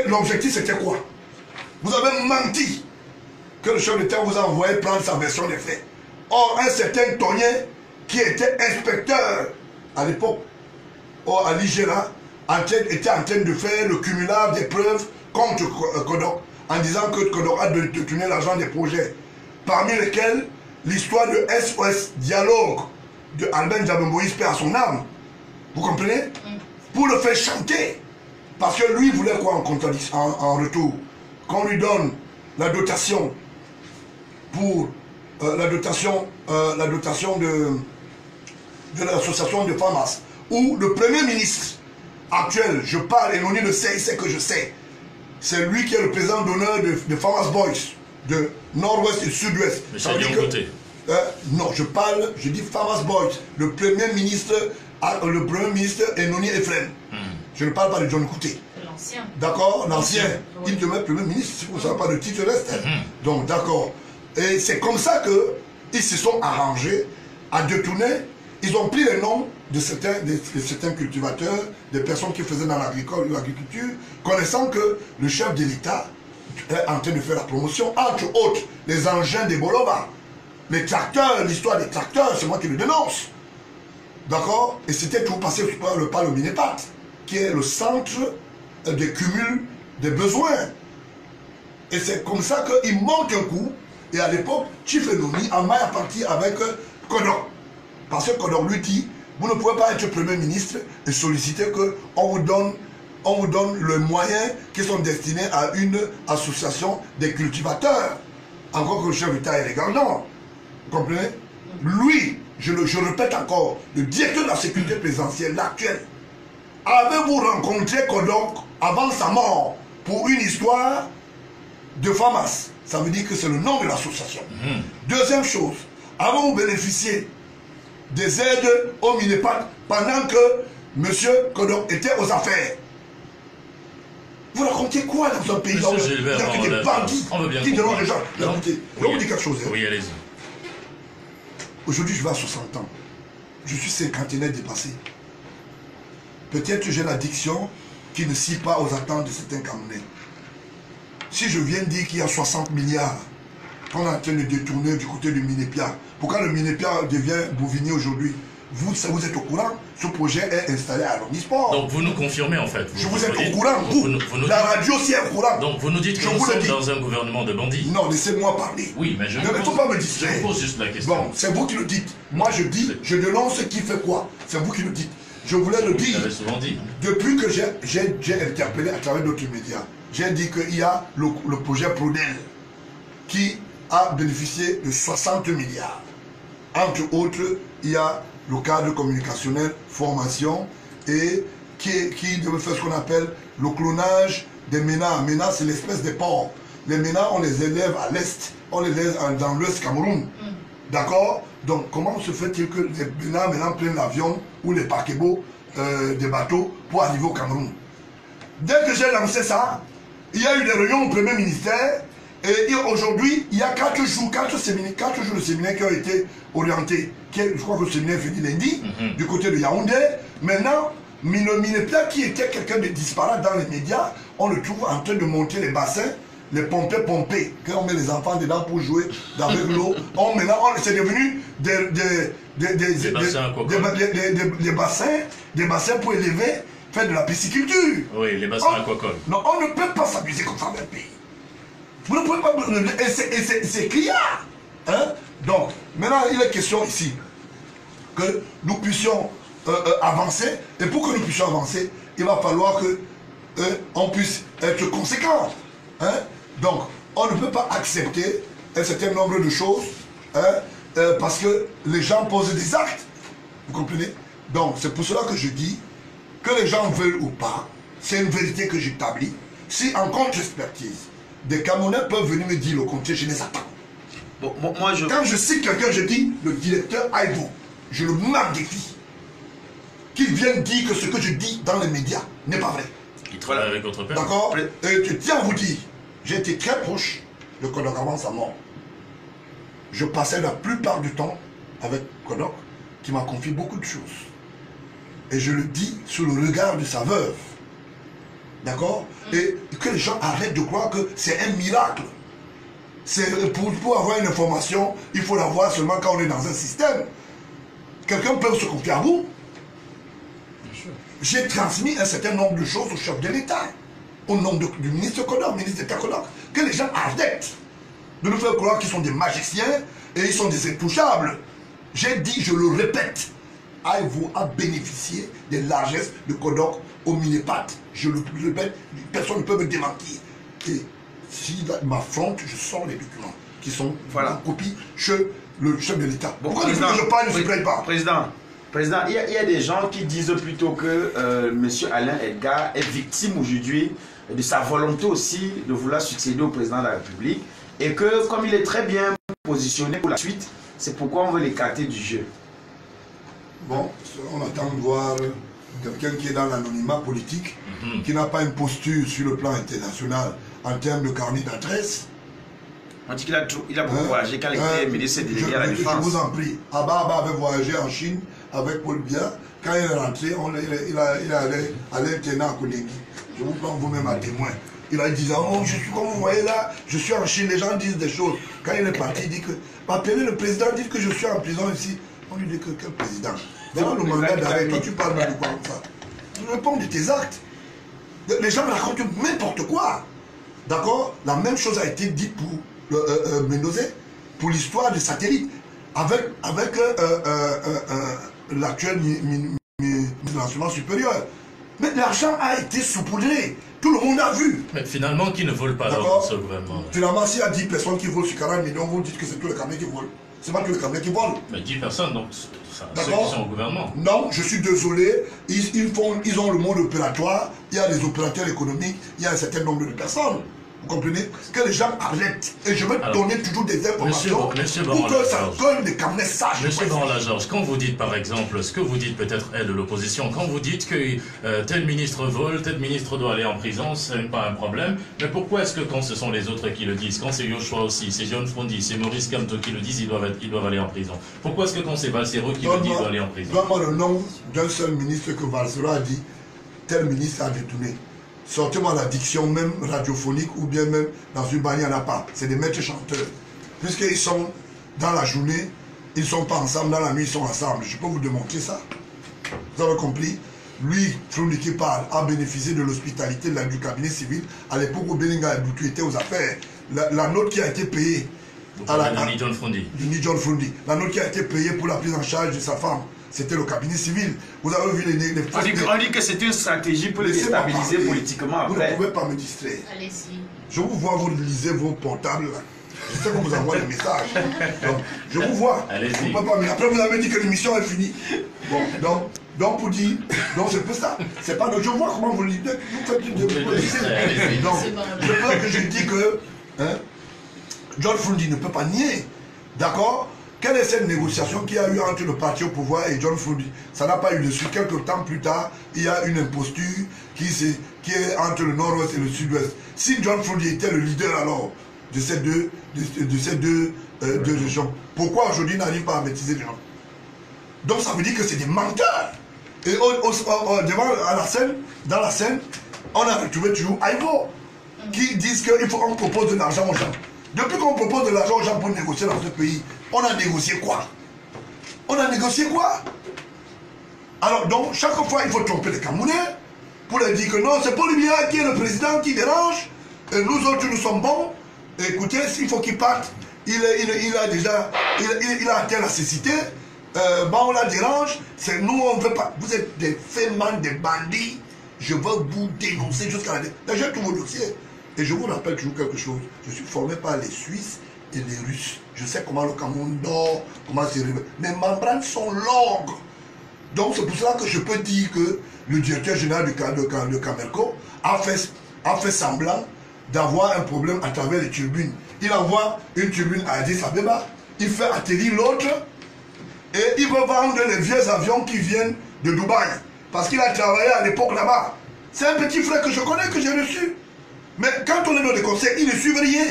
L'objectif c'était quoi? Vous avez menti que le chef d'État vous a envoyé prendre sa version des faits. Or, un certain Tonien qui était inspecteur à l'époque à l'IGERA était en train de faire le cumulable des preuves contre Kodok en disant que Kodok a détourné l'argent des projets, parmi lesquels l'histoire de SOS Dialogue de Albert Moïse paix à son âme. Vous comprenez? Pour le faire chanter. Parce que lui voulait quoi en retour? Qu'on lui donne la dotation pour la dotation de l'association de FAMAS, où le premier ministre actuel, je parle et Noni le sait, il sait que je sais, c'est lui qui est le président d'honneur de FAMAS Boys, de Nord-Ouest et Sud-Ouest. Non, je dis FAMAS Boys, le premier ministre est Noni Ephraim. Je ne parle pas de John Kouté. L'ancien. D'accord, l'ancien. Il demeure premier ministre, si vous ne savez pas de titre reste. Donc, d'accord. Et c'est comme ça qu'ils se sont arrangés à détourner. Ils ont pris les noms de certains cultivateurs, des personnes qui faisaient dans l'agriculture, connaissant que le chef de l'État est en train de faire la promotion, entre autres, les engins des Bolova, les tracteurs, l'histoire des tracteurs, c'est moi qui le dénonce. D'accord? Et c'était tout passé par le Minepat, qui est le centre de cumul des besoins. Et c'est comme ça qu'il monte un coup. Et à l'époque, Chief Enoni a maille à partir avec Kodok. Parce que Kodok lui dit, vous ne pouvez pas être Premier ministre et solliciter qu'on vous donne les moyens qui sont destinés à une association des cultivateurs. Encore que le chef d'État est légal. Non. Vous comprenez? Lui, je répète encore, le directeur de la sécurité présidentielle, l'actuel, avez-vous rencontré Kodok avant sa mort pour une histoire de FAMAS, ça veut dire que c'est le nom de l'association. Deuxième chose, avons-nous bénéficié des aides au Minepat pendant que M. Kodok était aux affaires? Vous racontez quoi dans un pays où il n'y a que des bandits qui dérangent les gens? Écoutez, je vais vous dire quelque chose. Oui, allez-y. Aujourd'hui, je vais à 60 ans. Je suis cinquantenaire dépassé. Peut-être j'ai l'addiction qui ne scie pas aux attentes de certains Camerounais. Si je viens dire qu'il y a 60 milliards qu'on est en train de détourner du côté du Minépia, pourquoi le Minépia devient Bouvigny aujourd'hui? Vous êtes au courant, ce projet est installé à l'Omnisport. Donc vous nous confirmez en fait. Vous êtes au courant, la radio aussi est au courant. Donc vous nous dites que nous sommes dans un gouvernement de bandits. Non, laissez-moi parler. Oui, mais je ne faut pas me distraire. Je pose juste la question. Bon, c'est vous qui le dites. Moi je dis, je dénonce qui fait quoi. C'est vous qui le dites. Je voulais le dire. Vous l'avez souvent dit. Depuis que j'ai interpellé à travers d'autres médias, j'ai dit qu'il y a le projet Prodel qui a bénéficié de 60 milliards. Entre autres, il y a le cadre communicationnel, formation, et qui devait faire ce qu'on appelle le clonage des MENA. MENA, c'est l'espèce des porcs. Les MENA, on les élève à l'est, on les élève dans l'ouest Cameroun. D'accord? Donc, comment se fait-il que les MENA maintenant prennent l'avion ou les paquebots des bateaux pour arriver au Cameroun? Dès que j'ai lancé ça, il y a eu des réunions au Premier ministère. Et aujourd'hui, il y a 4 jours de séminaire qui ont été orientés. Je crois que le séminaire finit lundi, du côté de Yaoundé. Maintenant, Minepia, qui était quelqu'un de disparate dans les médias, on le trouve en train de monter les bassins, les pompés. Quand on met les enfants dedans pour jouer avec l'eau, maintenant, c'est devenu des bassins pour élever, faire de la pisciculture. Oui, les bassins aquacoles. Non, on ne peut pas s'amuser comme ça dans le pays. Vous ne pouvez pas... Et c'est criard. Hein? Donc, maintenant, il est question ici que nous puissions avancer. Et pour que nous puissions avancer, il va falloir qu'on puisse être conséquent. Hein? Donc, on ne peut pas accepter un certain nombre de choses parce que les gens posent des actes. Vous comprenez? Donc, c'est pour cela que je dis que les gens veulent ou pas, c'est une vérité que j'établis. Si en contre-expertise, des Camerounais peuvent venir me dire le contraire, je les attends. Bon, quand je cite quelqu'un, je dis le directeur Aïbo, je le marque défi. Qu'il vienne dire que ce que je dis dans les médias n'est pas vrai. Il travaille avec votre père. D'accord? Et je tiens à vous dire, j'ai été très proche de Kodok avant sa mort. Je passais la plupart du temps avec Kodok, qui m'a confié beaucoup de choses. Et je le dis sous le regard de sa veuve. D'accord? Et que les gens arrêtent de croire que c'est un miracle. Pour avoir une information, il faut l'avoir seulement quand on est dans un système. Quelqu'un peut se confier à vous. J'ai transmis un certain nombre de choses au chef de l'État, au nom du ministre Kodok, ministre d'État Kodok, que les gens arrêtent de nous faire croire qu'ils sont des magiciens et ils sont des intouchables. J'ai dit, je le répète, Aïvo a bénéficié des largesses de Kodok au Minepat. Je le répète, personne ne peut me démentir. Et s'il m'affronte, je sors les documents qui sont en copie chez le chef de l'État. Bon, pourquoi je parle, je ne se plaît pas? Président, il y a des gens qui disent plutôt que M. Alain Edgar est victime aujourd'hui de sa volonté aussi de vouloir succéder au président de la République et que comme il est très bien positionné pour la suite, c'est pourquoi on veut l'écarter du jeu. Bon, on attend de voir quelqu'un qui est dans l'anonymat politique, qui n'a pas une posture sur le plan international en termes de carnet d'adresse. On dit qu'il a beaucoup voyagé quand il était ministre délégué à la Défense. Je vous en prie. Abba avait voyagé en Chine avec Paul Biya. Quand il est rentré, il est allé à l'internat à Kolegi. Je vous prends vous-même à témoin. Il a dit, oh, je suis comme vous voyez là, je suis en Chine, les gens disent des choses. Quand il est parti, il dit que, appelez le président, dites que je suis en prison ici. On lui dit que quel président? Voilà le mandat d'arrêt, toi tu parles de quoi comme ça? Tu réponds de tes actes. Les gens racontent n'importe quoi. D'accord? La même chose a été dite pour Mendoza, pour l'histoire des satellites, avec l'actuel ministre de l'enseignement supérieur. Mais l'argent a été saupoudré. Tout le monde a vu. Mais finalement, qui ne vole pas dans ce gouvernement? Finalement, s'il y a 10 personnes qui volent sur 40 millions, vous dites que c'est tous les Camerounais qui volent. C'est pas tous les Camerounais qui volent. Mais 10 personnes, donc ceux qui sont au gouvernement. Non, je suis désolé. Ils ont le mode opératoire. Il y a des opérateurs économiques. Il y a un certain nombre de personnes. Vous comprenez? Que les gens arrêtent. Et je vais donner toujours des informations Monsieur pour que ça donne des carnets sages. Monsieur Baron-Lagorge, quand vous dites par exemple, ce que vous dites peut-être est de l'opposition, quand vous dites que tel ministre vole, tel ministre doit aller en prison, ce n'est pas un problème, mais pourquoi est-ce que quand ce sont les autres qui le disent, quand c'est Yoshua aussi, c'est John Frondi, c'est Maurice Kamto qui le disent, ils doivent aller en prison? Pourquoi est-ce que quand c'est Valsero qui le dit, il doit aller en prison? Donne-moi le nom d'un seul ministre que Valsero a dit, tel ministre a détourné. Sortez-moi la diction même radiophonique ou bien même dans une bannière, il n'y en a pas. C'est des maîtres chanteurs. Puisqu'ils sont dans la journée, ils ne sont pas ensemble, dans la nuit, ils sont ensemble. Je peux vous démontrer ça. Vous avez compris? Lui, Frondi qui parle, a bénéficié de l'hospitalité du cabinet civil à l'époque où Belinga Aboutou était aux affaires. La note qui a été payée à la John Frondi. John Frondi. La note qui a été payée pour la prise en charge de sa femme. C'était le cabinet civil. Vous avez vu les on dit que c'est une stratégie pour les déstabiliser politiquement après. Vous ne pouvez pas me distraire. Allez-y. Je vous vois, vous lisez vos portables. Là. Je sais qu'on vous envoie des messages. Donc, je vous vois. Allez-y. Après, vous avez dit que l'émission est finie. Bon, donc pour dire, donc c'est peu ça. C'est pas. Je vois comment vous lisez. Vous faites de donc, je pense que je dis que John Frondi ne peut pas nier. D'accord? Quelle est cette négociation qu'il y a eu entre le parti au pouvoir et John Frondi? Ça n'a pas eu de suite. Quelques temps plus tard, il y a une imposture qui est entre le nord-ouest et le sud-ouest. Si John Frondi était le leader alors de ces deux régions, pourquoi aujourd'hui il n'arrive pas à maîtriser les gens? Donc ça veut dire que c'est des menteurs. Et dans la scène, on a retrouvé toujours Aïvo qui disent qu'il faut qu'on propose de l'argent aux gens. Depuis qu'on propose de l'argent aux gens pour négocier dans ce pays, on a négocié quoi? On a négocié quoi? Alors donc, chaque fois, il faut tromper les Camerounais pour leur dire que non, c'est Paul Biya qui est le président qui dérange, et nous autres, nous sommes bons. Écoutez, s'il faut qu'il parte, il a atteint la cécité, on la dérange, c'est nous, on ne veut pas. Vous êtes des fémans, des bandits, je veux vous dénoncer jusqu'à la... J'ai tous vos dossiers. Et je vous rappelle toujours quelque chose. Je suis formé par les Suisses et les Russes. Je sais comment le Cameroun dort, comment c'est réveillé. Mes membranes sont longues. Donc c'est pour cela que je peux dire que le directeur général de Camerco a fait semblant d'avoir un problème à travers les turbines. Il envoie une turbine à Addis Abeba, il fait atterrir l'autre et il veut vendre les vieux avions qui viennent de Dubaï. Parce qu'il a travaillé à l'époque là-bas. C'est un petit frère que je connais, que j'ai reçu. Mais quand on est dans les conseils, ils ne suivent rien.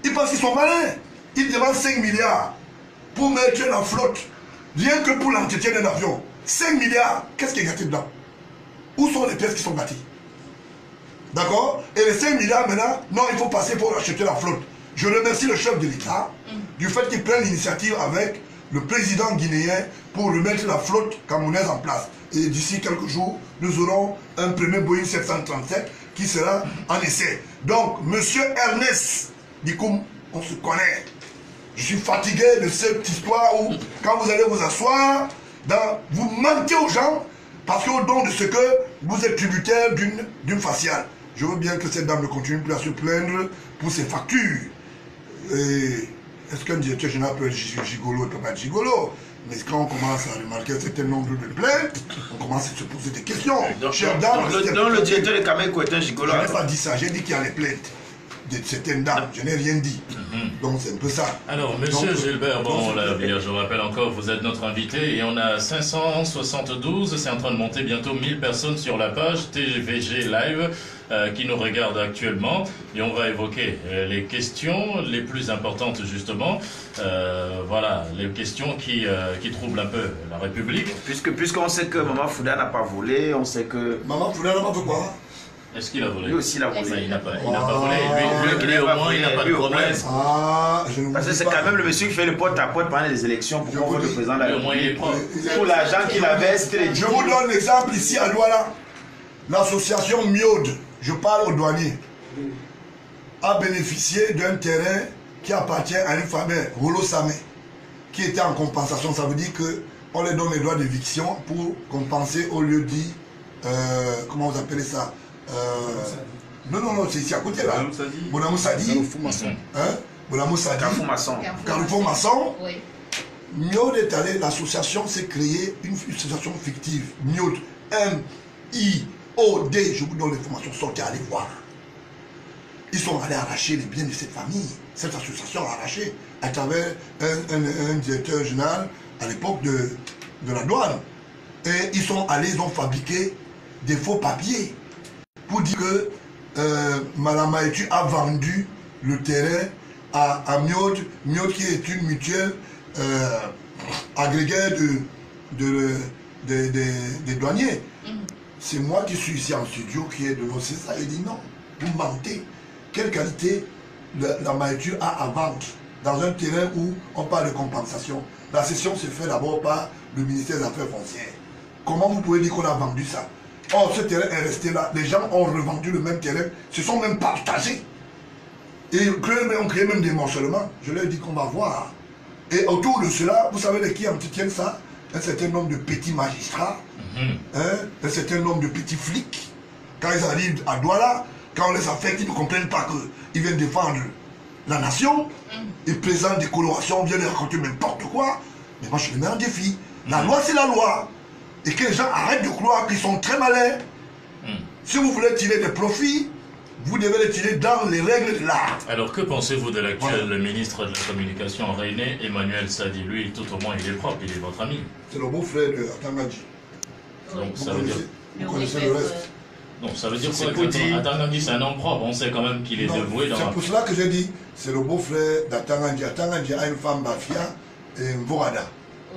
Ils pensent qu'ils sont malins. Ils demandent 5 milliards pour mettre la flotte. Rien que pour l'entretien d'un avion. 5 milliards, qu'est-ce qui est gâté dedans? Où sont les pièces qui sont gâtées? D'accord? Et les 5 milliards maintenant, non, il faut passer pour acheter la flotte. Je remercie le chef de l'État du fait qu'il prenne l'initiative avec le président guinéen pour remettre la flotte camerounaise en place. Et d'ici quelques jours, nous aurons un premier Boeing 737 qui sera en essai. Donc, monsieur Ernest Dikoum, on se connaît. Je suis fatigué de cette histoire où, quand vous allez vous asseoir, vous mentez aux gens parce qu'au don de ce que vous êtes tributaire d'une faciale. Je veux bien que cette dame ne continue plus à se plaindre pour ses factures. Est-ce qu'un directeur général peut être gigolo? Il ne peut pas être gigolo. Mais quand on commence à remarquer un certain nombre de plaintes, on commence à se poser des questions. Chère dame, le directeur de Camerco est un gigolo. Je n'ai pas dit ça, j'ai dit qu'il y a les plaintes de certaines dames. Je n'ai rien dit. Donc c'est un peu ça. Alors, monsieur Gilbert, je rappelle encore, vous êtes notre invité et on a 572, c'est en train de monter bientôt 1000 personnes sur la page TVG Live qui nous regardent actuellement et on va évoquer les questions les plus importantes justement. Voilà, les questions qui troublent un peu la République. Puisqu'on sait que Maman Fouda n'a pas volé, on sait que... Maman Fouda n'a pas fait quoi? Est-ce qu'il a volé? Lui aussi, il a volé. Il n'a pas volé. Lui, au moins, il n'a pas de problème. Parce que c'est quand même le monsieur qui fait le porte-à-porte pendant les élections pour qu'on vote le président de la République. Pour l'argent qu'il avait, c'était les... Je vous donne l'exemple ici à Douala. L'association Miode, je parle aux douaniers, a bénéficié d'un terrain qui appartient à une famille, Rolo Samé, qui était en compensation. Ça veut dire qu'on leur donne les droits d'éviction pour compenser au lieu dit, comment vous appelez ça? Non, c'est ici à côté là. Bonamou Sadi. Carrefour Masson. Bonamou Sadi. Carrefour Masson. Carrefour Masson. Oui. Miode est allé, l'association s'est créée, une association fictive. Miode, M-I-O-D. Je vous donne l'information, sortez, allez voir. Ils sont allés arracher les biens de cette famille. Cette association a arraché à travers un directeur général à l'époque de la douane. Et ils sont allés, ils ont fabriqué des faux papiers pour dire que Madame Maïtu a vendu le terrain à Miod, qui est une mutuelle agrégée des douaniers. C'est moi qui suis ici en studio qui ai dénoncé ça et dit non, vous mentez. Quelle qualité la Maïtu a à vendre dans un terrain où on parle de compensation? La cession se fait d'abord par le ministère des Affaires foncières. Comment vous pouvez dire qu'on a vendu ça? Or, ce terrain est resté là. Les gens ont revendu le même terrain, se sont même partagés. Et on crée même des morcellements. Je leur ai dit qu'on va voir. Et autour de cela, vous savez de qui entretiennent ça? Un certain nombre de petits magistrats, un certain nombre de petits flics. Quand ils arrivent à Douala, quand on les affecte, ils ne comprennent pas qu'ils viennent défendre la nation. Ils présentent des colorations, viennent raconter n'importe quoi. Mais moi, je les mets en défi. La loi, c'est la loi. Et que les gens arrêtent de croire qu'ils sont très malins. Si vous voulez tirer des profits, vous devez les tirer dans les règles de l'art. Alors, que pensez-vous de l'actuel ministre de la Communication Rainé, Emmanuel Sadi? Lui, tout au moins, il est propre, il est votre ami. C'est le beau-frère de Atangadji. Donc, ça veut dire... Vous connaissez le reste. Donc, ça veut dire quoi? Atangadji, c'est un homme propre. On sait quand même qu'il est dévoué dans... C'est pour cela que j'ai dit, c'est le beau-frère d'Atangadji. Atangadji a une femme Bafia et une Vorada.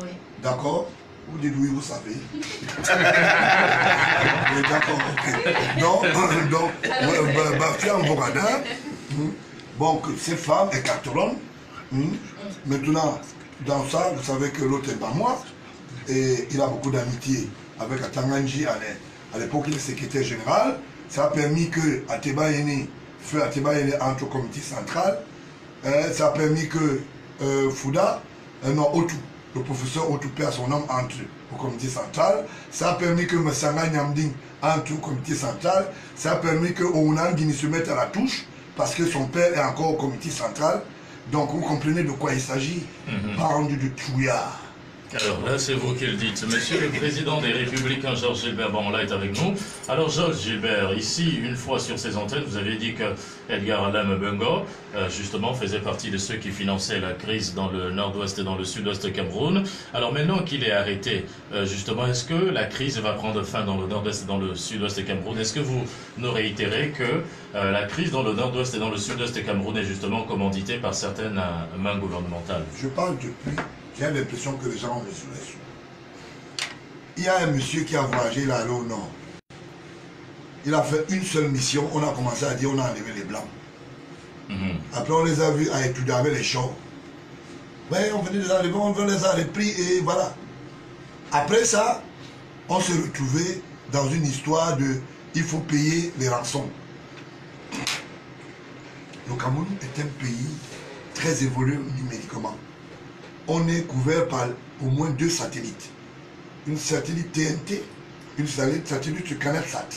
Oui. D'accord? Vous dites oui, vous savez. D'accord, ok. Donc, Bafia Mborada, donc cette femme est carteronne. Maintenant, dans ça, vous savez que l'autre n'est pas moi. Et il a beaucoup d'amitié avec Atangadji. À l'époque, il est secrétaire général. Ça a permis que Ateba Yene, feu Ateba Yene entre au comité central. Ça a permis que Fouda, non, Otu, le professeur Otoupé à son nom entre au comité central. Ça a permis que Messanga Nyamding entre au comité central. Ça a permis que Ounan Guinée se mette à la touche parce que son père est encore au comité central. Donc vous comprenez de quoi il s'agit. Pas rendu de trouillard. Alors là, c'est vous qui le dites. Monsieur le Président des Républicains, Georges Gilbert Banla, est avec nous. Alors Georges Gilbert, ici, une fois sur ces antennes, vous avez dit que Edgar Alam Bengo, justement, faisait partie de ceux qui finançaient la crise dans le nord-ouest et dans le sud-ouest de Cameroun. Alors maintenant qu'il est arrêté, justement, est-ce que la crise va prendre fin dans le nord-ouest et dans le sud-ouest de Cameroun? Est-ce que vous nous réitérez que la crise dans le nord-ouest et dans le sud-ouest de Cameroun est justement commanditée par certaines mains gouvernementales? Je parle depuis... J'ai l'impression que les gens ont les sous. Il y a un monsieur qui a voyagé là au nord. Il a fait une seule mission. On a commencé à dire on a enlevé les blancs. Après on les a vus à étudier avec les chants. Ouais, on venait de les enlever, on les a repris et voilà. Après ça, on s'est retrouvé dans une histoire de il faut payer les rançons. Le Cameroun est un pays très évolué numériquement. On est couvert par au moins 2 satellites. Une satellite TNT, une satellite sur CanalSat.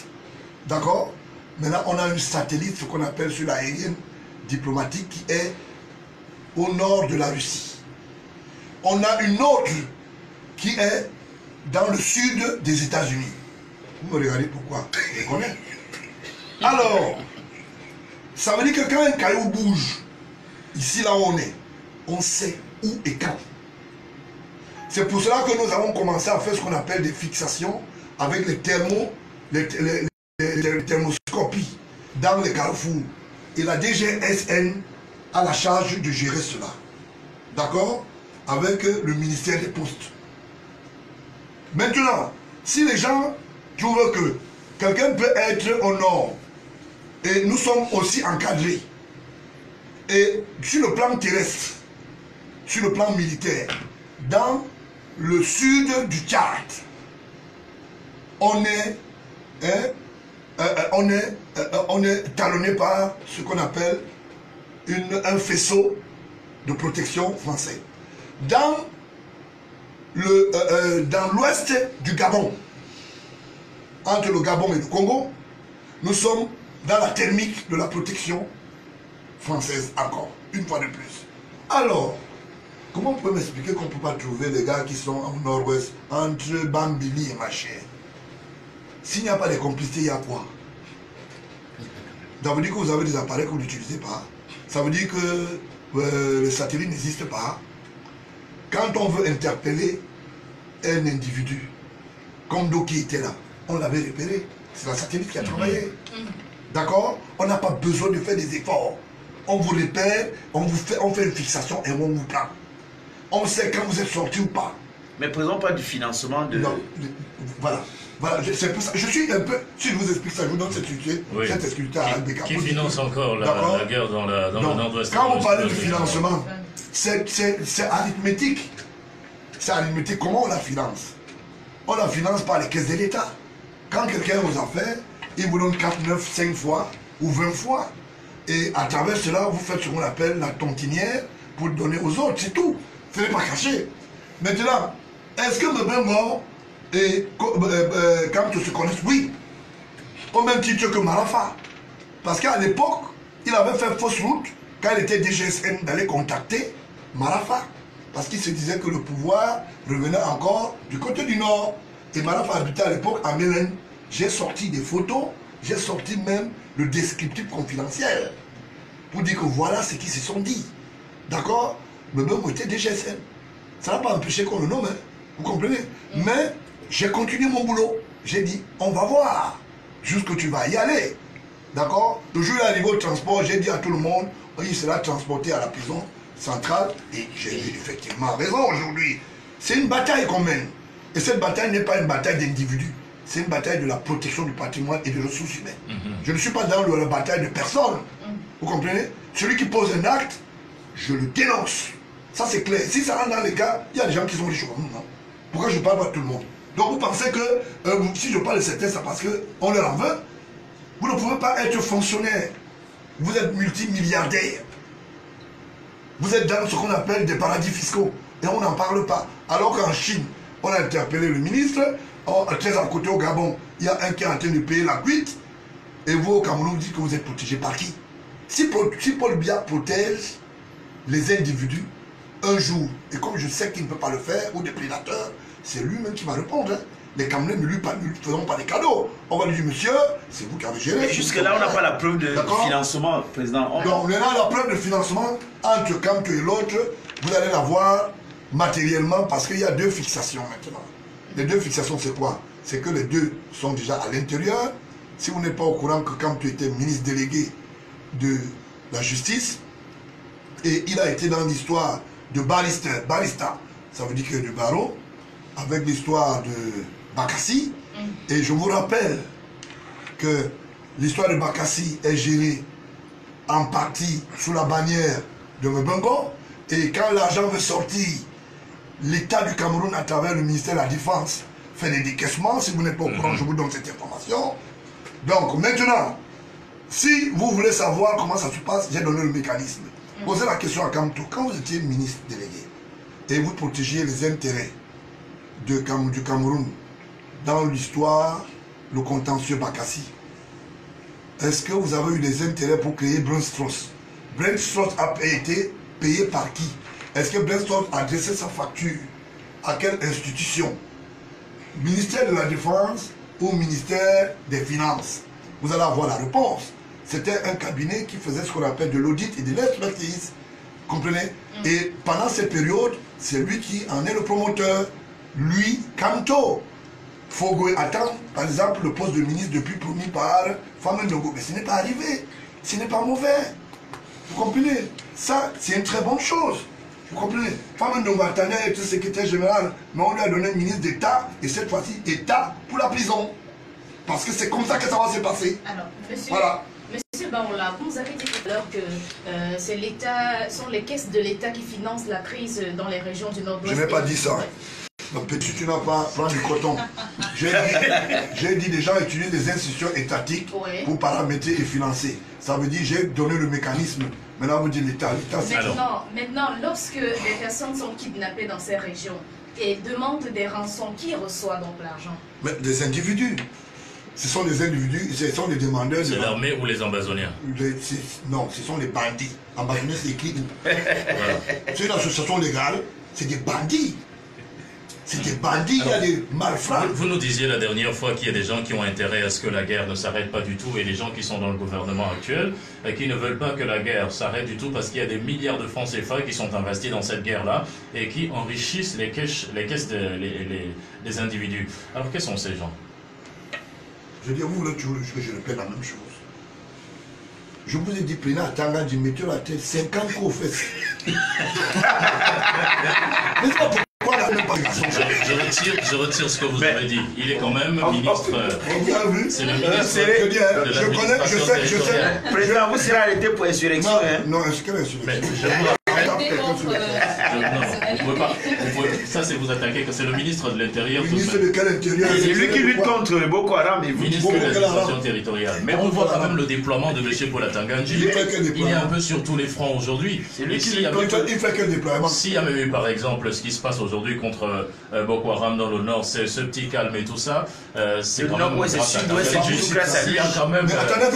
D'accord? Maintenant, on a une satellite, ce qu'on appelle sur l'aérienne diplomatique, qui est au nord de la Russie. On a une autre qui est dans le sud des États-Unis. Vous me regardez pourquoi? Je connais. Alors, ça veut dire que quand un caillou bouge, ici là où on sait où et quand. C'est pour cela que nous avons commencé à faire ce qu'on appelle des fixations avec les thermoscopies dans les carrefours. Et la DGSN a la charge de gérer cela. D'accord? Avec le ministère des Postes. Maintenant, si les gens trouvent que quelqu'un peut être au nord et nous sommes aussi encadrés, et sur le plan terrestre, sur le plan militaire, dans le sud du Tchad, on est talonné par ce qu'on appelle un faisceau de protection français. Dans l'ouest du Gabon, entre le Gabon et le Congo, nous sommes dans la thermique de la protection française encore, une fois de plus. Alors, comment vous pouvez m'expliquer qu'on ne peut pas trouver des gars qui sont au nord-ouest, entre Bambili et Maché? S'il n'y a pas de complicité, il y a quoi? Ça veut dire que vous avez des appareils que vous n'utilisez pas. Ça veut dire que le satellite n'existe pas. Quand on veut interpeller un individu, comme Doki était là, on l'avait repéré. C'est la satellite qui a travaillé. D'accord? On n'a pas besoin de faire des efforts. On vous repère, on fait une fixation et on vous prend. On sait quand vous êtes sorti ou pas. Mais présent pas du financement de... Non, voilà. Voilà, c'est pour ça. Je suis un peu. Si je vous explique ça, je vous donne cette excuse à Albeka. Qui finance encore la guerre dans le nord-ouest? Quand vous parlez de financement, c'est arithmétique. C'est arithmétique. Comment on la finance? On la finance par les caisses de l'État. Quand quelqu'un vous a fait, il vous donne 4, 9, 5 fois ou 20 fois. Et à travers cela, vous faites ce qu'on appelle la tontinière pour donner aux autres. C'est tout. Il ne fallait pas cacher. Maintenant, est-ce que Mbembo et quand ils se connaissent? Oui. Au même titre que Marafa. Parce qu'à l'époque, il avait fait fausse route quand il était DGSN d'aller contacter Marafa. Parce qu'il se disait que le pouvoir revenait encore du côté du nord. Et Marafa habitait à l'époque à Mélène. J'ai sorti des photos, j'ai sorti même le descriptif confidentiel pour dire que voilà ce qu'ils se sont dit. D'accord? Mais même était DGSN. Ça n'a pas empêché qu'on le nomme, hein. Vous comprenez? Mais j'ai continué mon boulot. J'ai dit, on va voir jusqu'où tu vas y aller. D'accord? Le jour où il est arrivé au transport, j'ai dit à tout le monde, il sera transporté à la prison centrale. Et j'ai eu effectivement raison aujourd'hui. C'est une bataille qu'on mène. Et cette bataille n'est pas une bataille d'individus. C'est une bataille de la protection du patrimoine et des ressources humaines. Je ne suis pas dans la bataille de personne. Vous comprenez? Celui qui pose un acte, je le dénonce. Ça c'est clair. Si ça rentre dans les cas, il y a des gens qui sont riches comme nous. Non? Pourquoi je parle pas de tout le monde? Donc vous pensez que si je parle de certains, c'est parce qu'on leur en veut? Vous ne pouvez pas être fonctionnaire. Vous êtes multimilliardaire. Vous êtes dans ce qu'on appelle des paradis fiscaux. Et on n'en parle pas. Alors qu'en Chine, on a interpellé le ministre. Très à côté au Gabon, il y a un qui est en train de payer la cuite. Et vous au Cameroun, vous dites que vous êtes protégé par qui? Si Paul Biya protège les individus, un jour, et comme je sais qu'il ne peut pas le faire, ou des prédateurs, c'est lui-même qui va répondre. Hein. Les Camerounais ne lui faisons pas des cadeaux. On va lui dire, monsieur, c'est vous qui avez géré. Mais jusque-là, on n'a pas la preuve de financement, président. Donc, on a la preuve de financement entre Kamto et l'autre. Vous allez la voir matériellement parce qu'il y a deux fixations maintenant. Les deux fixations, c'est quoi? C'est que les deux sont déjà à l'intérieur. Si vous n'êtes pas au courant que Kamto était ministre délégué de la justice, et il a été dans l'histoire de Barista, ça veut dire que du barreau, avec l'histoire de Bakassi. Et je vous rappelle que l'histoire de Bakassi est gérée en partie sous la bannière de Mbembo. Et quand l'argent veut sortir, l'État du Cameroun, à travers le ministère de la Défense, fait des décaissements. Si vous n'êtes pas au courant, je vous donne cette information. Donc maintenant, si vous voulez savoir comment ça se passe, j'ai donné le mécanisme. Posez la question à Kamto. Quand vous étiez ministre délégué et vous protégiez les intérêts du Cameroun dans l'histoire, le contentieux Bakassi, est-ce que vous avez eu des intérêts pour créer Brent Strauss? Brent Strauss a été payé par qui? Est-ce que Brent Strauss a adressé sa facture à quelle institution? Ministère de la Défense ou ministère des Finances? Vous allez avoir la réponse. C'était un cabinet qui faisait ce qu'on appelle de l'audit et de l'expertise. Comprenez? Et pendant cette période, c'est lui qui en est le promoteur. Lui, Kamto. Fogoué attend, par exemple, le poste de ministre depuis promis par Fameux Ndongo. Mais ce n'est pas arrivé. Ce n'est pas mauvais. Vous comprenez? Ça, c'est une très bonne chose. Vous comprenez? Fameux Ndongo attendait à être secrétaire général, mais on lui a donné ministre d'État, et cette fois-ci, État pour la prison. Parce que c'est comme ça que ça va se passer. Alors, monsieur, voilà. Monsieur Baola, vous avez dit tout à l'heure que c'est l'État, sont les caisses de l'État qui financent la crise dans les régions du Nord-Ouest. Je n'ai pas dit ça. Donc, petit, tu n'as pas pris du coton. J'ai dit des gens utilisent des institutions étatiques pour paramétrer et financer. Ça veut dire j'ai donné le mécanisme. Maintenant, vous dites l'État. Maintenant, lorsque des personnes sont kidnappées dans ces régions et demandent des rançons, qui reçoit donc l'argent? Des individus. Ce sont des individus, ce sont des demandeurs. C'est l'armée ou les ambazoniens? Non, ce sont les bandits. Ambazoniens, c'est écrit où? Voilà. C'est une association légale, c'est des bandits. c'est des bandits, il y a des malfrats. Vous nous disiez la dernière fois qu'il y a des gens qui ont intérêt à ce que la guerre ne s'arrête pas du tout et des gens qui sont dans le gouvernement actuel et qui ne veulent pas que la guerre s'arrête du tout parce qu'il y a des milliards de francs CFA qui sont investis dans cette guerre-là et qui enrichissent les caisses des individus. Alors, quels sont ces gens? Je dis, vous voulez toujours que je répète la même chose. Je vous ai dit, Préna, Tanga, du mettez la tête 50 coups aux fesses. Mais pas pourquoi la même pas je retire ce que vous avez dit. Il est quand même ministre. C'est le ministre de l'administration territoriale. Président, vous serez arrêté pour insurrection. Non, est-ce que l'insurrection? Ça, c'est vous attaquer que c'est le ministre de l'Intérieur. Ministre de quel intérieur? C'est lui qui lutte contre Boko Haram. Ministre de l'administration territoriale. Mais on voit quand même le déploiement de M. Paula Tanganji. Il est un peu sur tous les fronts aujourd'hui. Il fait quel déploiement? S'il y avait eu par exemple ce qui se passe aujourd'hui contre Boko Haram dans le nord, c'est ce petit calme et tout ça, c'est quand même grâce à lui. Mais attendez,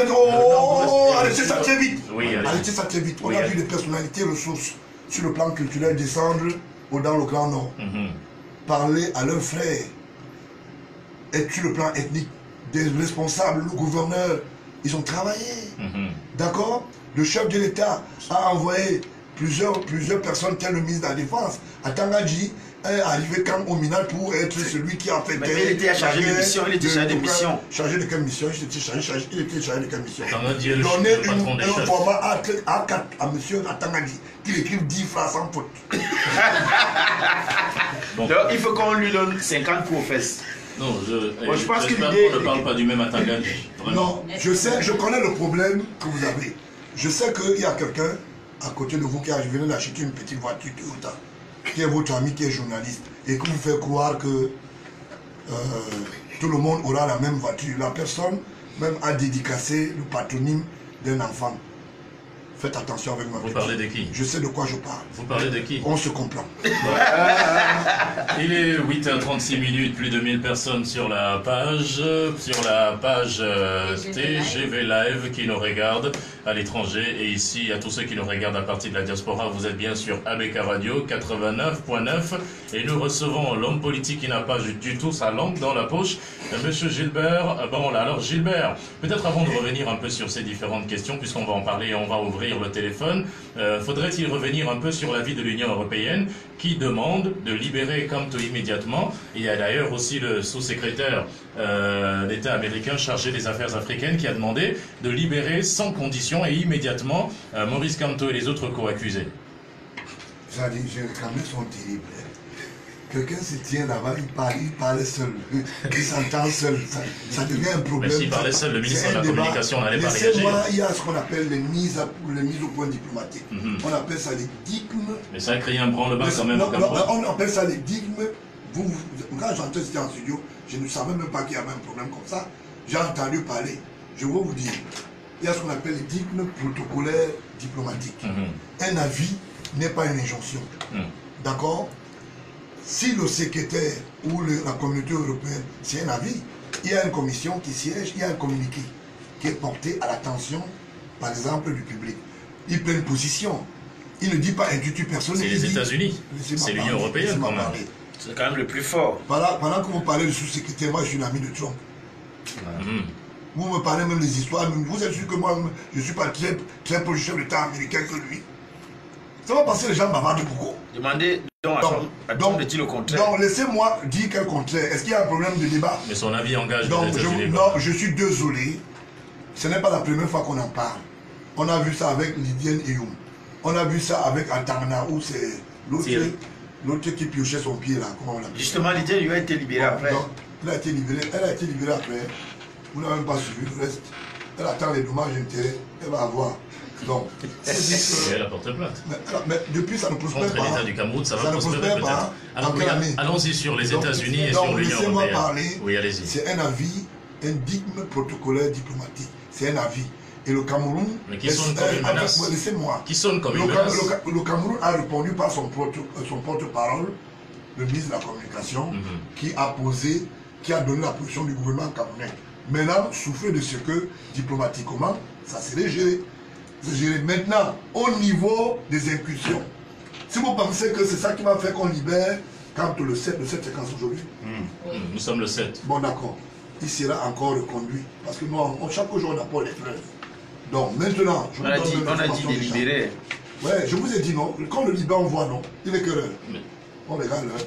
arrêtez ça très vite. Arrêtez ça très vite. On a vu des personnalités ressources sur le plan culturel descendre dans le Grand Nord. Parler à leurs frères. Et sur le plan ethnique, des responsables, le gouverneur, ils ont travaillé. D'accord? Le chef de l'État a envoyé plusieurs personnes, telles le ministre de la Défense, à Tangadji, est arrivé quand au Minal pour être celui qui a fait... Mais il était chargé de mission, il était chargé de mission. Chargé de quelle mission? Il était chargé de quelle mission? Donner un format A4 à monsieur Tangadji, qu'il écrive 10 phrases sans faute. Donc il faut qu'on lui donne 50 coups aux fesses. Non, je pense qu'on ne parle pas du même Tangadji. Non, je connais le problème que vous avez. Je sais qu'il y a quelqu'un à côté de vous qui a venu d'acheter une petite voiture Toyota, qui est votre ami, qui est journaliste, et qui vous fait croire que tout le monde aura la même voiture. La personne même a dédicacé le patronyme d'un enfant. Faites attention avec ma Vous parlez de qui? Je sais de quoi je parle. Vous parlez de qui? On se comprend. Il est 8h36, plus de 1000 personnes sur la page TGV Live qui nous regarde à l'étranger et ici à tous ceux qui nous regardent à partir de la diaspora. Vous êtes bien sur ABK Radio 89.9 et nous recevons l'homme politique qui n'a pas du tout sa langue dans la poche, Monsieur Gilbert. Bon là, alors Gilbert, peut-être avant de revenir un peu sur ces différentes questions, puisqu'on va en parler et on va ouvrir le téléphone, faudrait-il revenir un peu sur l'avis de l'Union européenne qui demande de libérer Kamto immédiatement. Il y a d'ailleurs aussi le sous-secrétaire d'État américain chargé des affaires africaines qui a demandé de libérer sans condition et immédiatement Maurice Kamto et les autres co-accusés. Les caméras sont terribles. Quelqu'un se tient là-bas, il parle seul, il s'entend seul, ça devient un problème. Mais s'il parlait seul, le ministre de la Communication n'allait pas réagir. Laissez-moi, il y a ce qu'on appelle les mises au point diplomatique. On appelle ça les dogmes. Mais ça a créé un branle-bas quand même. On appelle ça les dogmes. Quand j'entends c'était en studio, je ne savais même pas qu'il y avait un problème comme ça. J'ai entendu parler. Je vais vous dire, il y a ce qu'on appelle les dogmes protocolaires diplomatiques. Un avis n'est pas une injonction. D'accord? Si le secrétaire ou la communauté européenne, c'est un avis, il y a une commission qui siège, il y a un communiqué qui est porté à l'attention, par exemple, du public. Il prend une position. Il ne dit pas un tutu personnel. C'est les États-Unis. C'est l'Union européenne quand même. C'est quand même le plus fort. Pendant que vous parlez du sous-secrétaire, moi je suis l'ami de Trump. Vous me parlez même des histoires, vous êtes sûr que moi, je ne suis pas très proche du chef d'État américain que lui. Ça va passer, les gens bavardent beaucoup. Demandez donc de dire le contraire. Donc laissez-moi dire quel contraire. Est-ce qu'il y a un problème de débat? Mais son avis engage donc, les États-Unis. Non, je suis désolé. Ce n'est pas la première fois qu'on en parle. On a vu ça avec Lydiane Eyoum. On a vu ça avec Altana, où c'est l'autre qui piochait son pied là. Comment on l'appelle? Justement, Lydiane Eyoum a été libérée après. Donc, elle a été libérée après. Vous n'avez même pas suivi le reste. Elle attend les dommages d'intérêt. Elle va avoir. Donc, elle a porté plainte. Mais depuis, ça ne prospère pas. Contre l'État du Cameroun, ça va prospérer peut-être. Alors, allons-y sur les États-Unis et sur l'Union européenne. Laissez-moi parler. Oui, allez-y. C'est un avis, un dogme protocolaire diplomatique. C'est un avis. Et le Cameroun... Mais qui sonne comme une menace. Laissez-moi. Qui sonne comme une menace. Le Cameroun a répondu par son porte-parole, le ministre de la Communication, qui a donné la position du gouvernement camerounais. Maintenant, souffrez de ce que, diplomatiquement, ça serait géré. Maintenant, au niveau des incursions, si vous pensez que c'est ça qui va faire qu'on libère Quand le 7 c'est quand aujourd'hui? Nous sommes le 7. Bon, d'accord. Il sera encore reconduit. Parce que nous, chaque jour, on n'a pas les fleurs. Donc, maintenant, on a dit délibéré. Ouais, je vous ai dit non. Quand le Liban, on voit non. Il est que l'heure. On regarde l'heure.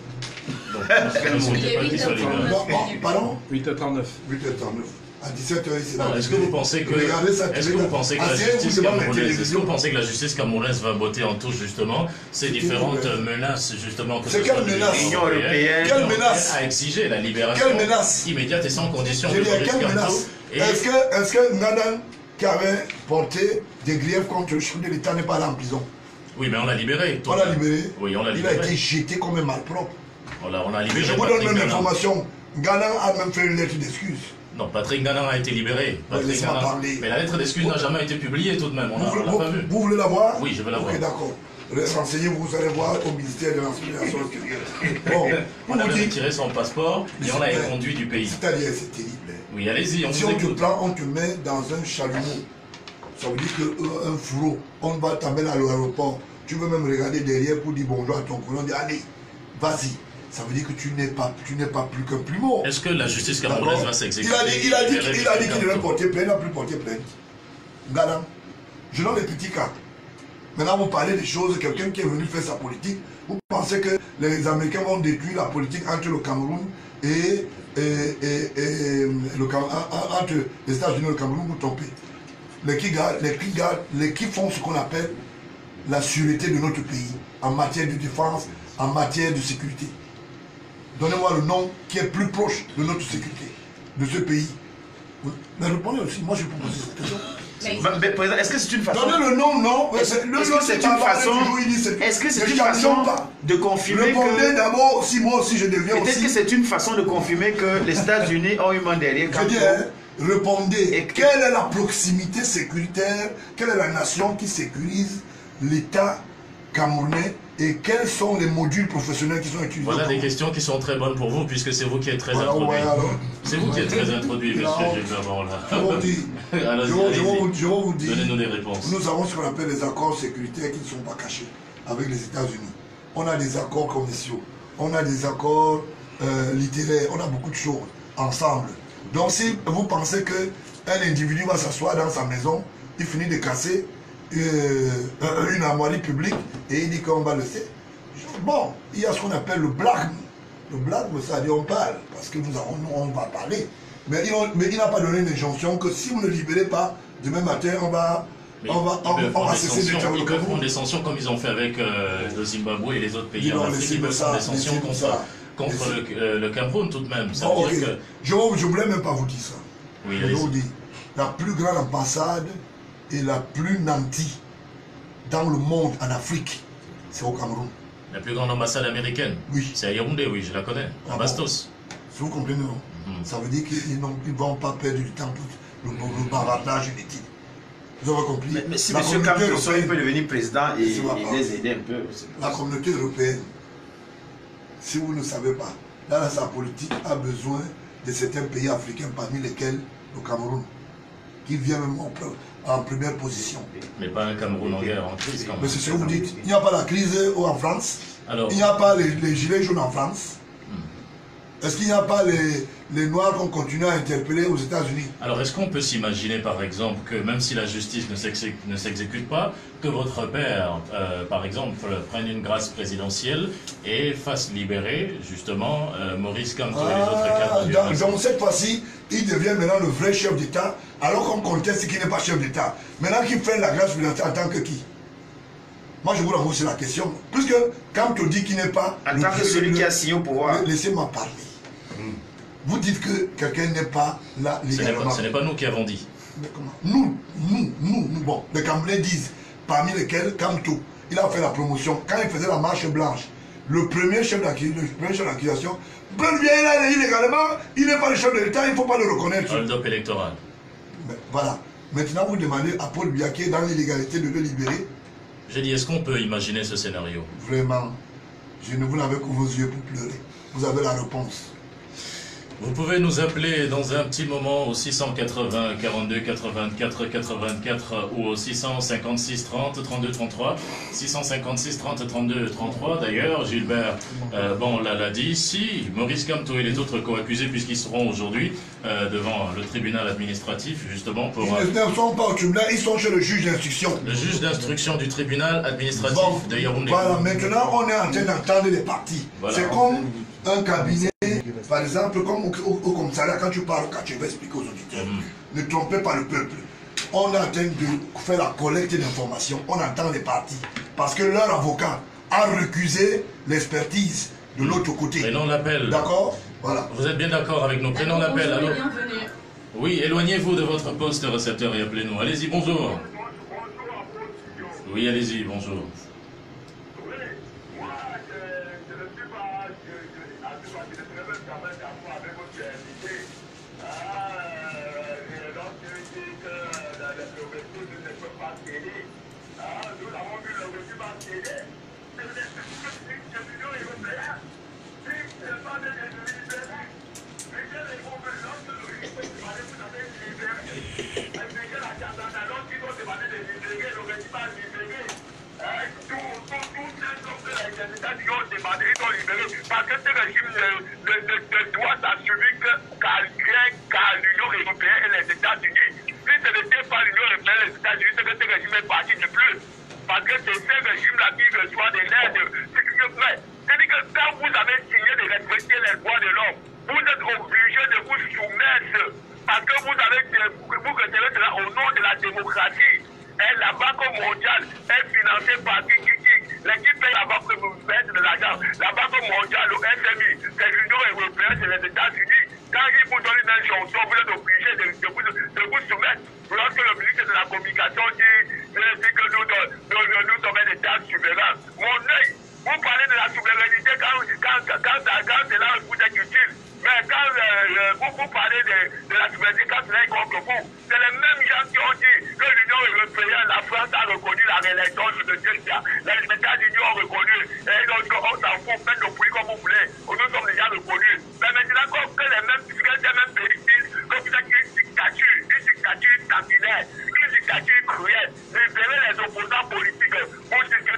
Pardon? 8h39. 8h39. À 17h, c'est là. Est-ce que vous pensez que la justice camerounaise va botter en touche justement ces différentes menaces justement que c'est quelle menace? L'Union européenne quelle menace a exigé la libération immédiate et sans condition de Maurice Kamto. Est-ce que Ngadang qui avait porté des griefs contre le chef de l'État n'est pas là en prison? Oui, mais on l'a libéré. On l'a libéré? Oui, on l'a libéré. Il a été jeté comme un malpropre. On l'a libéré. Je vous donne même l'information. Ngadang a même fait une lettre d'excuse. Non, Patrick Ngadang a été libéré. Mais la lettre d'excuse n'a jamais été publiée tout de même. On l'a pas vu. Vous voulez la voir? Oui, je veux la voir. Ok, d'accord. Renseignez-vous, vous allez voir au ministère de l'Enseignement extérieure. Bon, on a retiré son passeport et on l'a conduit du pays. C'est-à-dire, c'est terrible. Oui, allez-y, si on te prend, on te met dans un chalumeau. Ça veut dire qu'un fourreau, on va t'amener à l'aéroport. Tu veux même regarder derrière pour dire bonjour à ton collègue. On dit, allez, vas-y. Ça veut dire que tu n'es pas plus qu'un plumeau. Est-ce que la justice camerounaise va s'exécuter? Il a dit qu'il devait porter plainte, il n'a plus porté plainte. Ngadang, je donne les petits cas. Maintenant, vous parlez des choses, quelqu'un qui est venu faire sa politique, vous pensez que les Américains vont détruire la politique entre le Cameroun et entre les États-Unis et le Cameroun, vous trompez. Les qui font ce qu'on appelle la sûreté de notre pays, en matière de défense, en matière de sécurité. Donnez-moi le nom qui est plus proche de notre sécurité, de ce pays. Mais répondez aussi, moi je peux poser cette question. Est-ce que c'est une façon... Donnez le nom, non. Est-ce que c'est une façon de confirmer Répondez d'abord si moi aussi je deviens aussi... Peut-être que c'est une façon de confirmer que les États-Unis ont eu main derrière. Je dis, répondez. Quelle est la proximité sécuritaire? Quelle est la nation qui sécurise l'État camerounais? Et quels sont les modules professionnels qui sont utilisés? Voilà des questions qui sont très bonnes pour vous, puisque c'est vous qui êtes très introduit. C'est vous qui êtes très introduit, monsieur Gilbert. Je vais vous dire. Donnez-nous des réponses. Nous avons ce qu'on appelle les accords sécuritaires qui ne sont pas cachés avec les États-Unis. On a des accords commerciaux, on a des accords littéraires, on a beaucoup de choses ensemble. Donc si vous pensez qu'un individu va s'asseoir dans sa maison, il finit de casser une armoirie publique et il dit qu'on va le faire. Bon, il y a ce qu'on appelle le blague. Le blague, ça dit on parle, parce que on va parler. Mais il n'a pas donné une injonction que si vous ne libérez pas, demain matin, on va cesser de faire le Ils peuvent prendre des sanctions comme ils ont fait avec le Zimbabwe et les autres pays en Afrique. Ils peuvent prendre des sanctions contre le Cameroun tout de même. Ça veut dire que... Je ne voulais même pas vous dire ça. Oui, je vous dis, la plus grande ambassade et la plus nantie dans le monde, en Afrique, c'est au Cameroun. La plus grande ambassade américaine? Oui. C'est à Yaoundé, oui, je la connais. En Bastos. Vous comprenez, non? Ça veut dire qu'ils ne vont pas perdre du temps pour le bavardage inutile. Vous avez compris? Mais si M. Kamto peut devenir président et les aider un peu. La communauté européenne, si vous ne savez pas, dans sa politique, a besoin de certains pays africains, parmi lesquels le Cameroun, qui vient même en première position. Mais pas un Cameroun en guerre, en crise quand même. Mais c'est ce que vous dites. Il n'y a pas la crise en France. Alors, il n'y a pas les gilets jaunes en France. Est-ce qu'il n'y a pas les Noirs qu'on continue à interpeller aux États-Unis? Alors, est-ce qu'on peut s'imaginer, par exemple, que même si la justice ne s'exécute pas, que votre père, par exemple, prenne une grâce présidentielle et fasse libérer, justement, Maurice Kamto et les autres cadres? Donc, cette fois-ci, il devient maintenant le vrai chef d'État, alors qu'on conteste qu'il n'est pas chef d'État. Maintenant, qu'il fait la grâce présidentielle en tant que qui? Moi, je vous renvoie sur la question. Puisque Kamto dit qu'il n'est pas... En tant que celui qui a signé au pouvoir. Laissez-moi parler. Vous dites que quelqu'un n'est pas là légalement. Ce n'est pas nous qui avons dit. Mais comment? Nous, bon, les Camerounais disent, parmi lesquels Kamto, il a fait la promotion. Quand il faisait la marche blanche, le premier chef d'accusation, Paul Biya, il a illégalement, il n'est pas le chef de l'État, il ne faut pas le reconnaître. Hold-up électoral. Voilà. Maintenant, vous demandez à Paul Biya, qui est dans l'illégalité, de le libérer. J'ai dit, est-ce qu'on peut imaginer ce scénario? Vraiment, je ne vous n'avez que vos yeux pour pleurer. Vous avez la réponse. Vous pouvez nous appeler dans un petit moment au 680 42 84 84 ou au 656 30 32 33. 656 30 32 33. D'ailleurs, Gilbert, bon, l'a dit, si Maurice Kamto et les autres co-accusés, puisqu'ils seront aujourd'hui devant le tribunal administratif, justement pour... Ils ne sont pas au tribunal, ils sont chez le juge d'instruction. Le juge d'instruction du tribunal administratif de Yaoundé. Voilà, maintenant on est en train d'entendre les parties. Voilà. C'est comme un cabinet, par exemple, comme au commissariat, quand tu parles, quand tu vas expliquer aux auditeurs, ne trompez pas le peuple. On est en train de faire la collecte d'informations, on entend les parties. Parce que leur avocat a recusé l'expertise de l'autre côté. Prenons l'appel. D'accord? Voilà. Vous êtes bien d'accord avec nous? Prenons l'appel. Alors... Bienvenue. Oui, éloignez-vous de votre poste récepteur et appelez-nous. Allez-y, bonjour. Oui, allez-y, bonjour. Parce que ce régime ne doit s'assurer qu'à l'Union européenne et les États-Unis. Si ce n'était pas l'Union européenne et les États-Unis, c'est que ce régime est parti de plus. Parce que c'est ce régime-là qui reçoit des aides. C'est-à-dire que quand vous avez signé de respecter les droits de l'homme, vous êtes obligé de vous soumettre. Parce que vous recevez cela au nom de la démocratie. Et la Banque mondiale est financée par qui? Qui paye la Banque mondiale de l'argent? La Banque mondiale, le FMI, c'est l'Union européenne, c'est les États-Unis. Quand ils vous donnent une injonction, vous êtes obligé de vous soumettre. Lorsque le ministre de la Communication dit que nous sommes des États souverains. Mon œil, vous parlez de la souveraineté quand c'est là où vous êtes utile. Mais quand vous parlez de la souveraineté, quand c'est là contre vous, c'est les mêmes gens qui ont dit que l'Union européenne, la France a reconnu la réélection de Tchèque. Les États-Unis ont reconnu. Et donc, on s'en fout, faites le pays comme vous voulez. Nous sommes déjà reconnus. Mais maintenant, que les mêmes pays disent que vous êtes une dictature sanguinaire, une dictature cruelle, libérez les opposants politiques pour dire qu'ils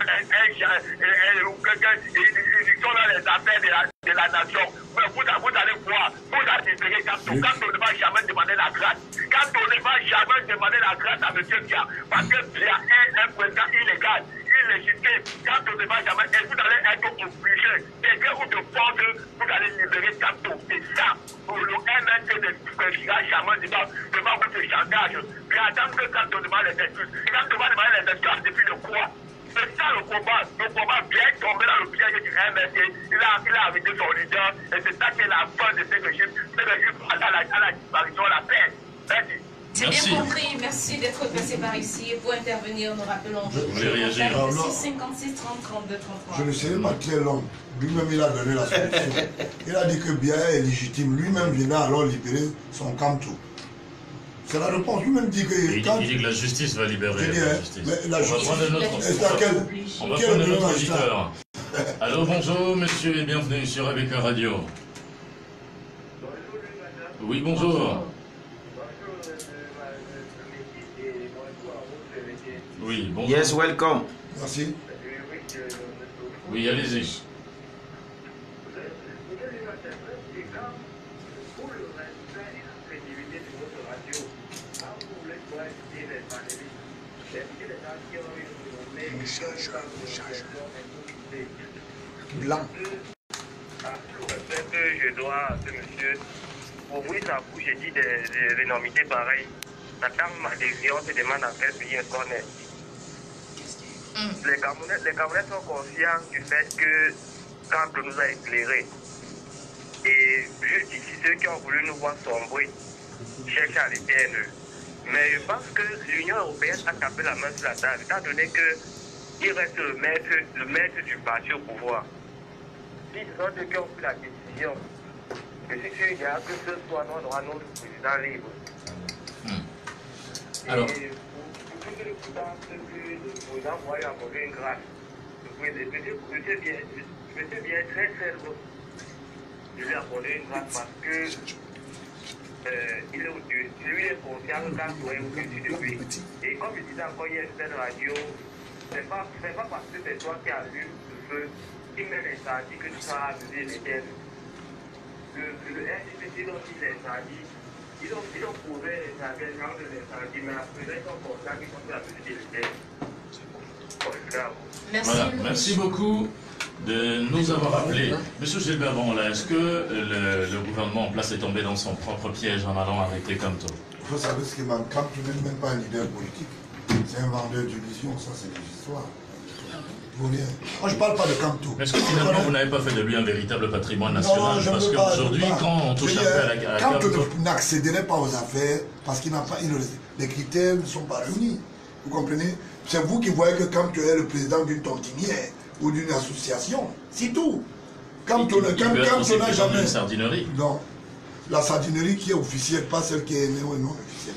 sont dans les affaires de la nation. Mais vous allez voir, vous allez libérer quand on ne va jamais demander la grâce. Quand on ne va jamais demander la grâce à M. Bia, parce que Bia est un président illégal, illégitime. Quand on ne va jamais, et vous allez être obligé, d'aider ou de force, vous allez libérer Kanto. Et ça, pour le MNT ne fera jamais devant votre chantage. Mais attendre que quand on demande les excuses, quand on va demander les excuses, depuis le quoi? C'est ça le combat. Le combat bien tombé dans le piège du MNT. Il a arrêté son leader. Et c'est ça qui est la fin de ce régime. Ce régime à la disparition, la paix. Merci. C'est bien compris. Merci d'être passé par ici. Et pour intervenir, nous rappelons. Vous voulez réagir? 656 30 32 33. Je ne serai pas très long. Lui-même, il a donné la solution. Il a dit que Bia est légitime. Lui-même viendra alors libérer son Kamto. C'est la réponse. Lui-même dit que... Il dit que la justice va libérer la justice. Mais la justice... On va prendre notre auditeur. Allô, bonjour, monsieur, et bienvenue sur Avec Radio. Oui, bonjour. Oui, bonjour. Yes, welcome. Merci. Oui, allez-y. Blanc. Je dois à ce monsieur ouvrir sa bouche et dire des énormités pareilles. La dame m'a désiré, on se demande dans quel pays est-ce qu'on est. Les Camerounais sont conscients du fait que Kanto nous a éclairés. Et juste ici, ceux qui ont voulu nous voir sombrer cherchent à l'éternel. Mais je pense que l'Union européenne a tapé la main sur la table, étant donné qu'il reste le maître du parti au pouvoir. Si ce sont ceux qui ont pris la décision, je suis sûr qu'il y a que ce soir, on aura notre président libre. Alors. Et pour que le président voit accorder une grâce, monsieur vient très célèbre. je lui ai accordé une grâce parce que il est au-dessus. Lui est conscient quand on est au-dessus de lui. Et comme je disais encore hier sur cette radio, c'est pas parce que c'est toi qui allumes le feu qui met l'incendie que tu vas amuser les terres. Le RCPC dont il est incendie, ils ont prouvé l'intervention de l'incendie, mais après ils sont conscients qu'ils sont amuser les terres. Merci. Voilà, merci beaucoup de nous avoir appelés. Monsieur Gilbert Bangola, est-ce que le gouvernement en place est tombé dans son propre piège en allant arrêter Kamto? Il faut savoir ce qui manque. Kamto n'est même pas un leader politique. C'est un vendeur d'illusions, ça c'est des histoires. Moi je ne parle pas de Kamto. Est-ce que finalement vous n'avez pas fait de lui un véritable patrimoine national? Parce qu'aujourd'hui, quand on touche un peu à Kamto n'accéderait pas aux affaires parce qu'il n'a pas. Les critères ne sont pas réunis. Vous comprenez? C'est vous qui voyez que Kamto est le président d'une tontinière ou d'une association. C'est tout. Kamto n'a jamais. Une sardinerie. Non. La sardinerie qui est officielle, pas celle qui est non officielle.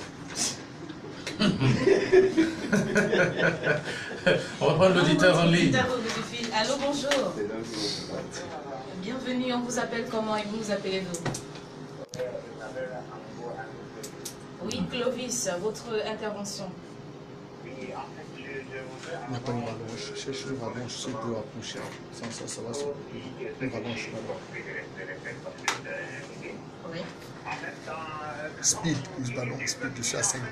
On va prendre l'auditeur en ligne. Allô, bonjour. Bienvenue, on vous appelle comment et vous nous appelez-vous? Oui, Clovis, votre intervention. Il n'y a pas une rallonge. Cherche une rallonge, c'est pour approcher. Ça va se. Une rallonge là-bas. Oui. Speed, plus ballon, speed, je suis à 5. Vous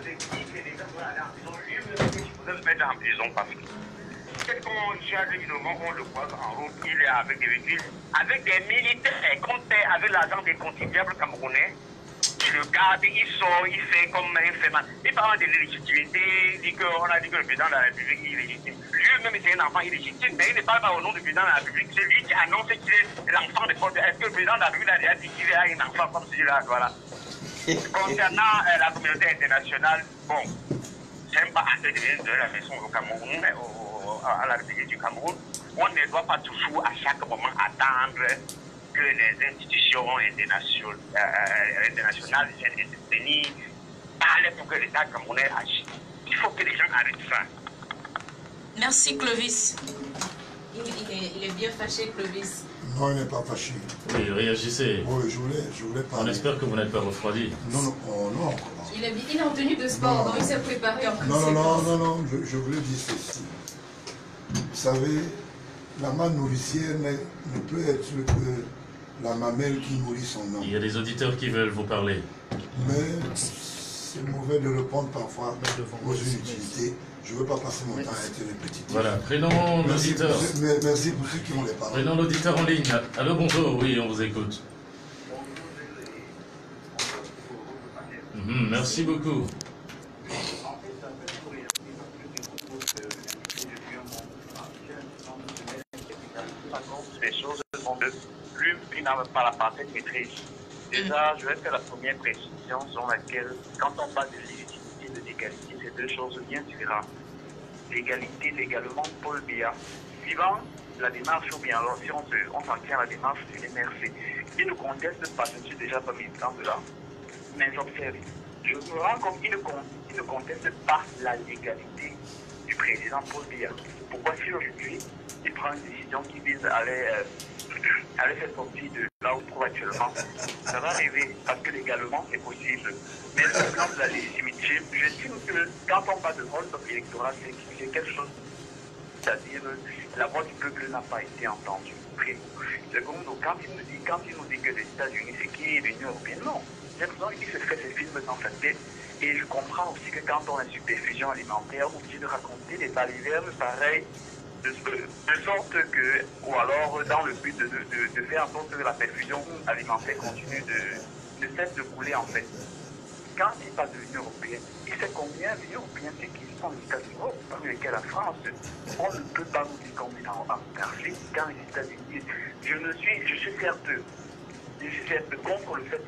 allez mettre en prison parce que quelqu'un on le croise en route, il est avec des véhicules, avec des militaires, comptés avec l'argent des contribuables camerounais. Il le garde, il sort, il fait comme un fait mal. Il parle de légitimité, il dit qu'on a dit que le président de la République est illégitime. Lui-même c'est un enfant illégitime, mais il ne parle pas au nom du président de la République. C'est lui qui annonce qu'il est l'enfant de Paul. Est-ce que le président de la République a déjà dit qu'il a un enfant comme celui-là? Voilà. Concernant la communauté internationale, bon, j'aime pas assez de la maison au Cameroun, à la République du Cameroun. On ne doit pas toujours à chaque moment attendre que les institutions internationales viennent intervenir, parler pour que l'État camerounais agisse. Il faut que les gens arrêtent ça. Merci Clovis. Il est bien fâché, Clovis. Non, il n'est pas fâché. Oui, réagissez. Oui, je voulais parler. On espère que vous n'êtes pas refroidi. Non. Il est en tenue de sport, donc il s'est préparé en conséquence. Non, je voulais dire ceci. Vous savez, la manne nourricière ne peut être que la mamelle qui nourrit son homme. Il y a des auditeurs qui veulent vous parler. Mais c'est mauvais de répondre parfois aux inutilités. Je ne veux pas passer mon temps à être répétitif. Voilà, prenons l'auditeur. Merci pour ceux qui ont les paroles. Prenons l'auditeur en ligne. Allô, bonjour, oui, on vous écoute. Merci beaucoup. Les choses sont de plus, il n'a pas la parfaite maîtrise. Déjà, je vais faire la première précision sur laquelle, quand on parle de légitimité et de l'égalité, c'est deux choses bien différentes. L'égalité, légalement, Paul Biya, suivant la démarche, ou bien alors si on s'en tient à la démarche du MRC, il ne conteste pas, je ne suis déjà pas militant de là, mais j'observe. Je me rends compte qu'il ne conteste pas la légalité du président Paul Biya. Pourquoi si aujourd'hui, il prend une décision qui vise à aller faire sortir de là où il se trouve actuellement, ça va arriver parce que légalement c'est possible. Mais le plan de la légitimité, j'estime que quand on parle de rôle électoral, c'est quelque chose, c'est-à-dire la voix du peuple n'a pas été entendue. Secondo, quand il nous dit que les États-Unis c'est qui est l'Union européenne, non. J'ai besoin qu'il se fait ses films dans sa tête. Et je comprends aussi que quand on a une superfusion alimentaire, on est obligé de raconter des balivernes pareilles, de sorte que, ou alors dans le but de faire en sorte que la perfusion alimentaire continue de cesse de couler en fait. Quand il parle de l'Union européenne, il sait combien l'Union européenne c'est qui sont les États d'Europe, parmi lesquels la France. On ne peut pas nous dire qu'on est en conflit quand les États-Unis. Je suis certes contre le fait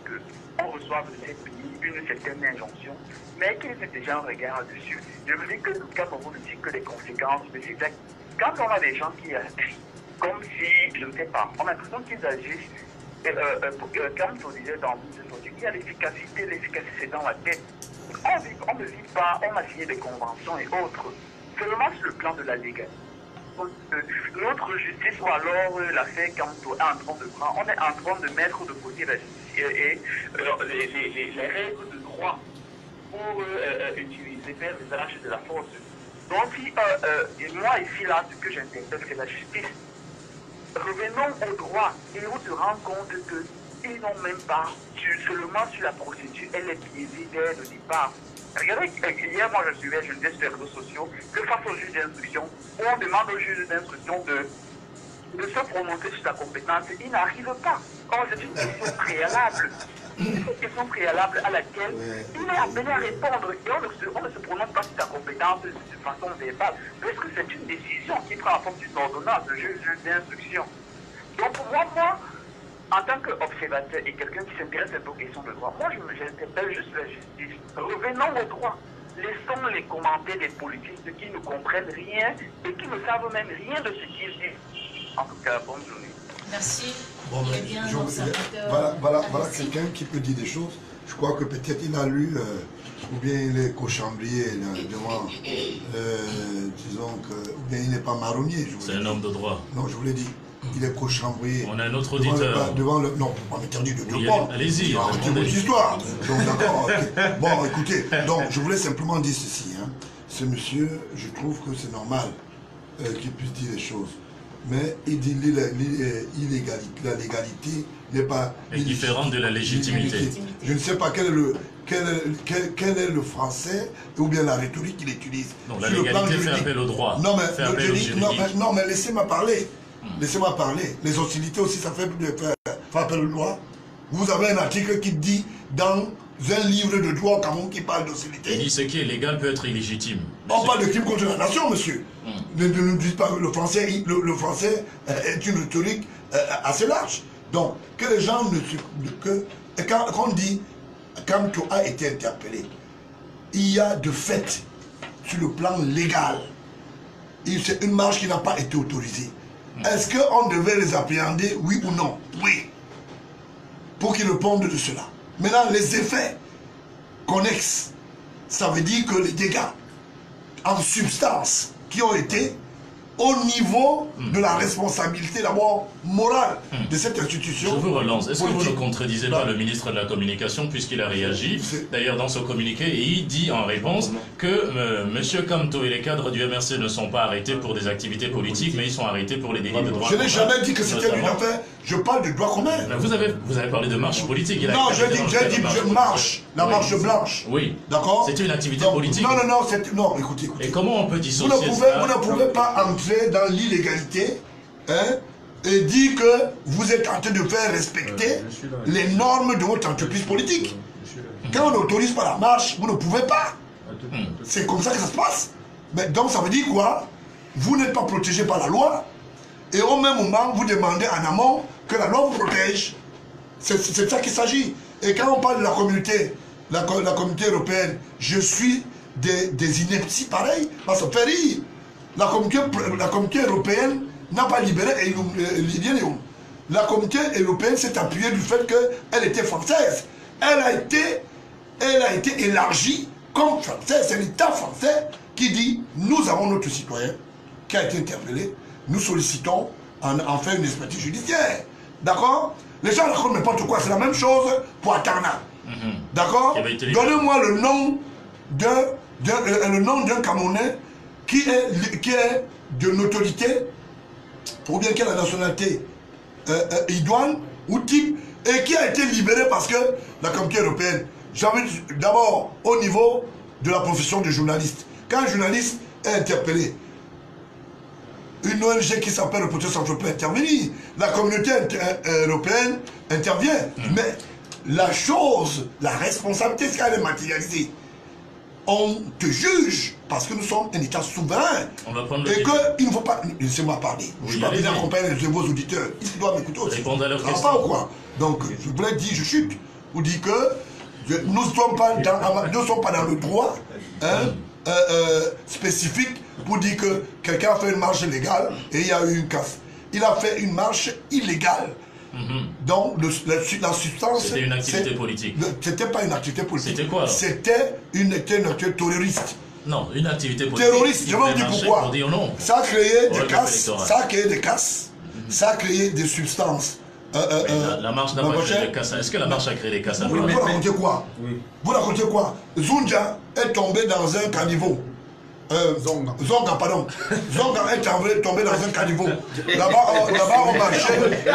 qu'on reçoive de ces pays une certaine injonction, mais qu'ils aient déjà un regard dessus. Je me dis que le cas pour vous dit que les conséquences, mais c'est exact. Quand on a des gens qui agissent comme si, je ne sais pas, on a l'impression qu'ils agissent, comme on disait dans il y a l'efficacité c'est dans la tête. On ne vit pas, on a signé des conventions et autres, seulement sur le plan de la légalité. notre justice ou alors l'affaire Kamto est en train de prendre, on est en train de mettre de côté la justice et les règles de droit pour utiliser, faire l'usage de la force. Donc, moi ici, là, ce que j'interpelle, c'est la justice. Revenons au droit et on se rend compte qu'ils n'ont même pas, seulement sur la procédure, elle est biaisée dès le départ. Regardez, hier, moi, je disais sur les réseaux sociaux que face au juge d'instruction, on demande au juge d'instruction de se prononcer sur sa compétence. Il n'arrive pas. Or, c'est une question préalable. Une question préalable à laquelle il est appelé à répondre et on ne se prononce pas sur sa compétence de façon verbale, puisque c'est une décision qui prend la forme d'une ordonnance, le juge d'instruction. Donc, pour moi, en tant qu'observateur et quelqu'un qui s'intéresse un peu aux questions de droit, moi, j'interpelle juste la justice. Revenons au droit. Laissons les commentaires des politistes qui ne comprennent rien et qui ne savent même rien de ce qu'ils disent. En tout cas, bonne journée. Merci. Bon, voilà quelqu'un qui peut dire des choses. Je crois que peut-être il a lu, ou bien il est cochambrier devant, disons que, ou bien il n'est pas marronnier. C'est un homme de droit. Non, je vous l'ai dit. Il est cochambrier. On a un autre auditeur. Non, on m'interdit de oui, répondre. Allez-y. C'est votre histoire. Donc d'accord. Okay. Bon, écoutez, donc je voulais simplement dire ceci. Hein. Ce monsieur, je trouve que c'est normal qu'il puisse dire les choses. Mais il dit la légalité n'est pas... est différente de la légitimité. Je ne sais pas quel est le français ou bien la rhétorique qu'il utilise. Non, la légalité fait appel au droit. Non, mais laissez-moi parler. Laissez-moi parler. Les hostilités aussi, ça fait appel au droit. Vous avez un article qui dit dans un livre de droit au Cameroun qui parle d'hostilité. Il dit ce qui est légal peut être illégitime. On parle de crime contre la nation, monsieur. Ne nous dites pas que le français est une rhétorique assez large. Donc, que les gens ne se... Quand on dit Kamto a été interpellé, il y a de fait, sur le plan légal, c'est une marche qui n'a pas été autorisée. Est-ce qu'on devait les appréhender, oui ou non? Oui. Pour qu'ils répondent de cela. Maintenant, les effets connexes, ça veut dire que les dégâts en substance qui ont été au niveau de la responsabilité d'abord morale de cette institution. Je vous relance. Est-ce que vous ne contredisez pas le ministre de la Communication puisqu'il a réagi d'ailleurs dans son communiqué et il dit en réponse que M. Kamto et les cadres du MRC ne sont pas arrêtés pour des activités politiques mais ils sont arrêtés pour les délits de droit commun. Je n'ai jamais dit que c'était une affaire. Je parle de droit commun. Vous avez parlé de marche politique. Non, j'ai dit marche. La marche blanche. Oui. D'accord. C'était une activité politique. Non, écoutez. Et comment on peut dissocier vous ne pouvez pas entrer dans l'illégalité et dire que vous êtes en train de faire respecter les normes de votre entreprise politique. Quand on n'autorise pas la marche, vous ne pouvez pas. C'est comme ça que ça se passe. Mais donc ça veut dire quoi? Vous n'êtes pas protégé par la loi et au même moment vous demandez en amont que la loi vous protège. C'est de ça qu'il s'agit. Et quand on parle de la communauté européenne, je suis des inepties pareilles, ça se fait rire. La communauté européenne n'a pas libéré Libyen. La communauté européenne s'est appuyée du fait qu'elle était française. Elle a été élargie comme française. C'est l'État français qui dit nous avons notre citoyen qui a été interpellé. Nous sollicitons en faire une expertise judiciaire. D'accord? Les gens racontent n'importe quoi. C'est la même chose pour Atarna. D'accord? Donnez-moi le nom d'un Camerounais qui est de notoriété, ou bien qui a la nationalité idoine ou type, et qui a été libéré parce que la communauté européenne, j'avais d'abord au niveau de la profession de journaliste. Quand un journaliste est interpellé, une ONG qui s'appelle Reporters sans frontières peut intervenir. La communauté européenne intervient. Mais la chose, la responsabilité, c'est qu'elle est matérialisée. On te juge parce que nous sommes un État souverain. Et qu'il ne faut pas... Laissez-moi parler. Oui, je ne suis pas bien accompagné de vos auditeurs. Ils doivent m'écouter aussi. Répondre à leurs questions. Pas ou quoi? Donc, je voulais dire, je chute. Vous dites que nous ne sommes pas dans le droit spécifique pour dire que quelqu'un a fait une marche légale et il y a eu une casse. Il a fait une marche illégale. Donc la substance... C'était une activité politique. C'était pas une activité politique. C'était quoi? C'était une activité terroriste. Non, une activité politique. Terroriste, je vais vous dire pourquoi. Pour dire non. Ça a créé des casses, ça a créé des casses, ça a créé des substances. La marche n'a pas créé des casses. Est-ce que la marche a créé des casses? Vous racontez quoi? Vous racontez quoi? Zunja est tombé dans un caniveau. Zonga, pardon. Zonga est tombé dans un caniveau. Là-bas,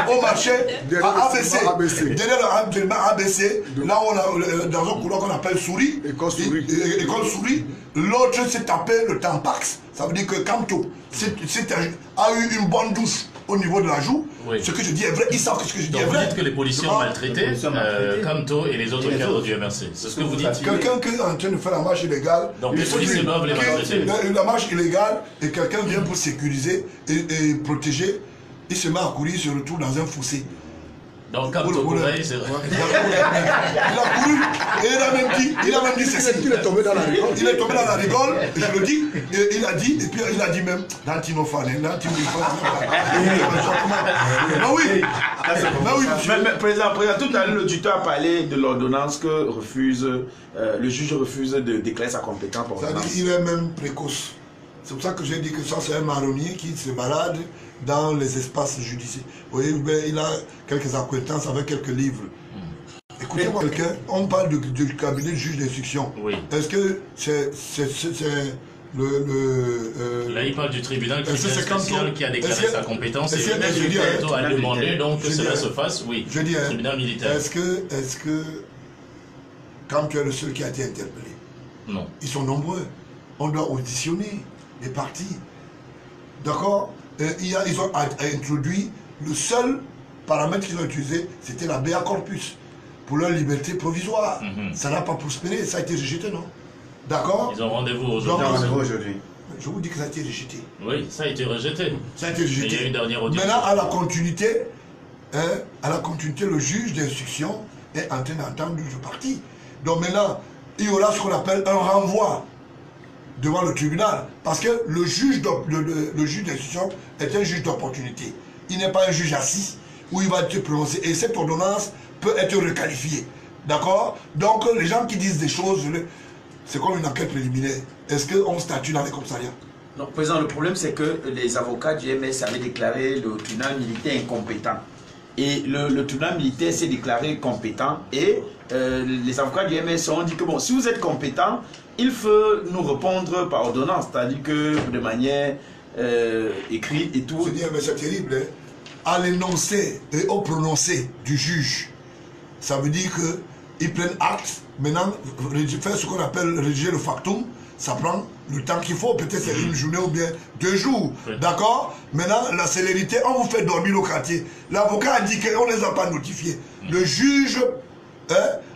on marchait à ABC. Derrière le ABC, là, on a dans un couloir qu'on appelle Souris. École Souris. L'autre s'est tapé le Tampax. Ça veut dire que Kamto a eu une bonne douche au niveau de la joue. Oui. Ce que je dis est vrai. Ils savent que ce que je dis est vrai. Vous dites que les policiers ont maltraité Kamto et les autres cadres du MRC. C'est ce que vous dites. Quelqu'un qui est en train de faire la marche illégale. Donc les policiers doivent les maltraiter. La marche illégale et quelqu'un vient pour sécuriser et protéger. Il se met à courir, il se retrouve dans un fossé. Donc Kamto courait, c'est vrai. Il a couru et il a même dit ceci. Il est tombé dans la rigole. Il est tombé dans la rigole, je le dis, et il a dit, et puis il a dit même, Nantino Fane, Nantino Fane. Ah oui, mais président, tout à l'heure, le tuteur a parlé de l'ordonnance que le juge refuse de déclarer sa compétence pour ordonnance. Il est même précoce. C'est pour ça que j'ai dit que ça, c'est un marronnier qui se balade dans les espaces judiciaires. Vous voyez, il a quelques acquaintances avec quelques livres. Écoutez-moi, quelqu'un, on parle du cabinet de juge d'instruction. Oui. Est-ce que c'est Là, il parle du tribunal spécial qui a déclaré sa compétence et Kamto a demandé donc que cela se fasse, oui. Je dis, tribunal militaire. Est-ce que Kamto est le seul qui a été interpellé? Non. Ils sont nombreux. On doit auditionner les partis. D'accord? Ils ont introduit le seul paramètre qu'ils ont utilisé, c'était la BA Corpus pour leur liberté provisoire. Ça n'a pas prospéré, ça a été rejeté, non? D'accord? Ils ont rendez-vous aujourd'hui. Je vous dis que ça a été rejeté. Oui, ça a été rejeté. Ça a été rejeté. Mais il y a une dernière audience. Maintenant, à la continuité, le juge d'instruction est en train d'entendre le parti. Donc maintenant, il y aura ce qu'on appelle un renvoi devant le tribunal. Parce que le juge d'instruction est un juge d'opportunité. Il n'est pas un juge assis où il va te prononcer. Et cette ordonnance peut être requalifiée. D'accord? Donc les gens qui disent des choses, c'est comme une enquête préliminaire. Est-ce qu'on statue dans les commissariats? Non, président, le problème c'est que les avocats du MS avaient déclaré le tribunal militaire incompétent. Et le tribunal militaire s'est déclaré compétent. Et les avocats du MS ont dit que bon, si vous êtes compétent, il faut nous répondre par ordonnance, c'est-à-dire que de manière écrite et tout. C'est terrible, hein? À l'énoncé et au prononcé du juge, ça veut dire qu'ils prennent acte. Maintenant, faire ce qu'on appelle rédiger le factum, ça prend le temps qu'il faut, peut-être c'est une journée ou bien 2 jours. D'accord? Maintenant, la célérité, on vous fait dormir au quartier. L'avocat a dit qu'on ne les a pas notifiés. Le juge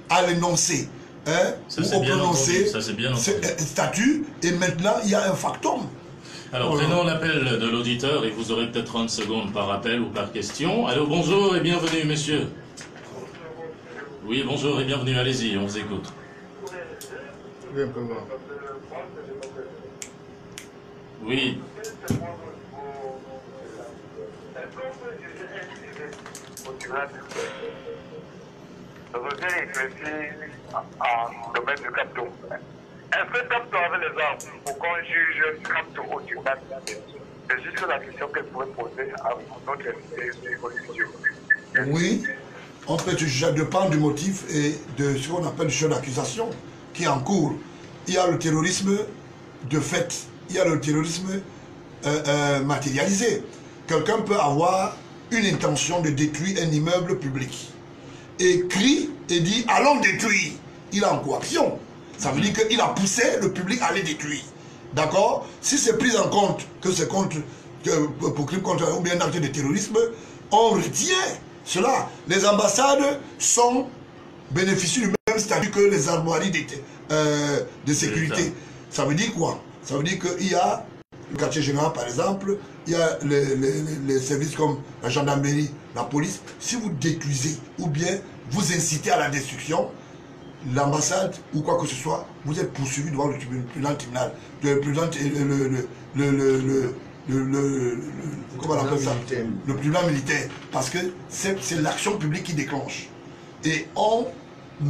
a l'énoncé. Ou au prononcé, statut, et maintenant il y a un factum. Alors, prenons l'appel de l'auditeur et vous aurez peut-être 30 secondes par appel ou par question. Allô, bonjour et bienvenue, monsieur. Oui, bonjour et bienvenue, allez-y, on vous écoute. Oui. En domaine de Kamto. Est-ce que Kamto avait les armes pour qu'on juge Kamto au tribunal? C'est juste la question qu'elle pourrait poser à notre invité. Oui, on peut juger dépend du motif et de ce qu'on appelle le chef d'accusation qui est en cours. Il y a le terrorisme de fait, il y a le terrorisme matérialisé. Quelqu'un peut avoir une intention de détruire un immeuble public et crie et dit allons détruire. Il est en coaction. Ça veut dire qu'il a poussé le public à les détruire. D'accord? Si c'est pris en compte que c'est pour crime contre ou bien un acte de terrorisme, on retient cela. Les ambassades bénéficient du même statut que les armoiries de sécurité. Ça veut dire quoi? Ça veut dire qu'il y a le quartier général par exemple, il y a les services comme la gendarmerie, la police. Si vous détruisez ou bien vous incitez à la destruction, l'ambassade ou quoi que ce soit, vous êtes poursuivi devant le tribunal, comment on appelle ça? Le tribunal militaire. Parce que c'est l'action publique qui déclenche. Et on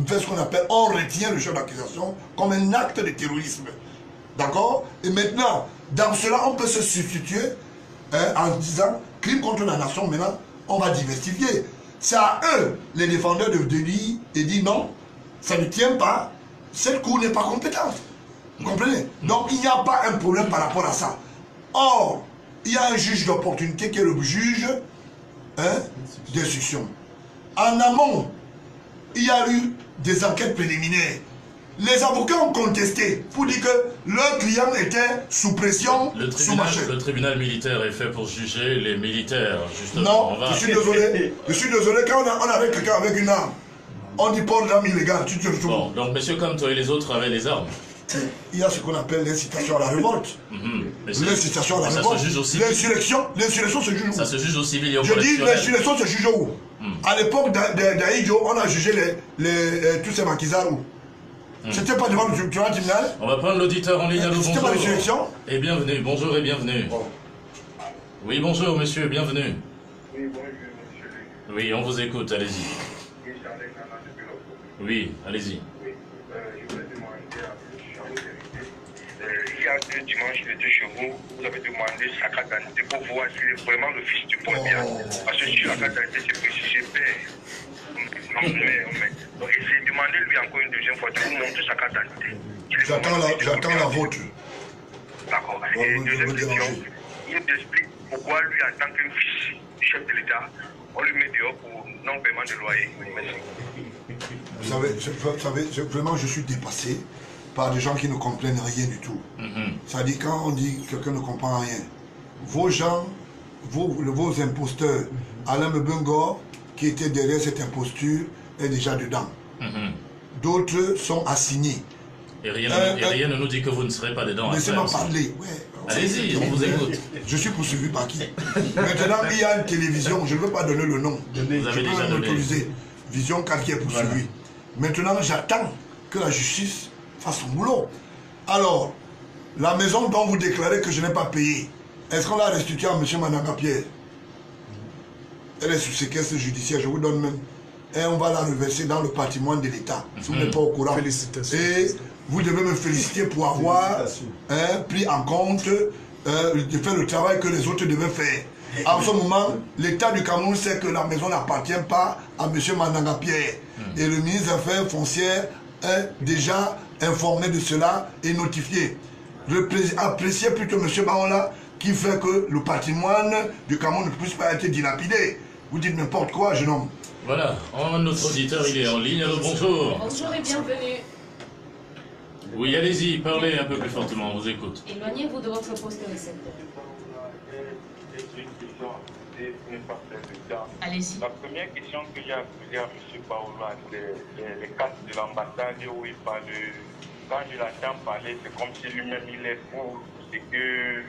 fait ce qu'on appelle, on retient le chef d'accusation comme un acte de terrorisme. D'accord? Et maintenant, dans cela, on peut se substituer en disant crime contre la nation. Maintenant, on va diversifier. C'est à eux, les défendeurs, de dire et dire non, ça ne tient pas. Cette cour n'est pas compétente. Vous comprenez? Donc, il n'y a pas un problème par rapport à ça. Or, il y a un juge d'opportunité qui est le juge d'instruction. En amont, il y a eu des enquêtes préliminaires. Les avocats ont contesté pour dire que leur client était sous pression, sous machin. Le tribunal militaire est fait pour juger les militaires, justement. Non, je suis désolé. Je suis désolé, quand on avait quelqu'un avec une arme, on dit port d'arme illégale. Bon, donc M. Kamto et les autres avaient des armes. Il y a ce qu'on appelle l'incitation à la révolte. L'incitation à la révolte. L'insurrection se juge où? Ça se juge au civil et au Je correctionnel. dis l'insurrection se juge où? À l'époque d'Aïdjo, on a jugé tous ces maquisards où? C'était pas devant le tribunal? On va prendre l'auditeur en ligne. Allô, bonjour. C'était pas l'insurrection? Et bienvenue, bonjour et bienvenue. Oui, bonjour monsieur, bienvenue. Oui, bonjour monsieur. Oui, on vous écoute, allez-y. Oui, allez-y. Je voulais demander à il y a 2 dimanches, j'étais chez vous, vous avez demandé sa carte d'identité pour voir s'il est vraiment le fils du Paul Biya. Parce que sur la carte d'identité, c'est précisé père. Donc j'ai demandé lui encore une deuxième fois de vous montrer sa carte d'identité. J'attends la vôtre. D'accord. Et deuxième question, il explique pourquoi lui, en tant que fils du chef de l'État, on lui met dehors pour non-paiement de loyer. Merci. Vous savez, vraiment, je suis dépassé par des gens qui ne comprennent rien du tout. C'est-à-dire, quand on dit que quelqu'un ne comprend rien, vos gens, vos imposteurs, Alain Mbengor, qui était derrière cette imposture, est déjà dedans. D'autres sont assignés. Et rien ne nous dit que vous ne serez pas dedans. Laissez-moi parler. Allez-y, on vous écoute. Je suis poursuivi par qui? Maintenant, il y a une télévision, je ne veux pas donner le nom. Vous avez déjà donné. Vision 4 qui est poursuivi. Voilà. Maintenant, j'attends que la justice fasse son boulot. Alors, la maison dont vous déclarez que je n'ai pas payé, est-ce qu'on l'a restituée à M. Mananga Pierre? Elle est sous séquestre judiciaire, je vous donne même. Et on va la reverser dans le patrimoine de l'État. Si vous n'êtes pas au courant. Félicitations. Et vous devez me féliciter pour avoir pris en compte de faire le travail que les autres devaient faire. En ce moment, l'État du Cameroun sait que la maison n'appartient pas à M. Mananga Pierre. Et le ministre des Affaires foncières est déjà informé de cela et notifié. Appréciez plutôt M. Baola qui fait que le patrimoine du Cameroun ne puisse pas être dilapidé. Vous dites n'importe quoi, jeune homme. Voilà, notre auditeur il est en ligne. Alors bonjour. Bonjour et bienvenue. Oui, allez-y, parlez un peu plus fortement, on vous écoute. Éloignez-vous de votre poste de récepteur. Allez-y. La première question que j'ai à poser à M. Baola, c'est les cartes de l'ambassade où il parle de... Quand je l'entends parler, c'est comme si lui-même il est pour ce que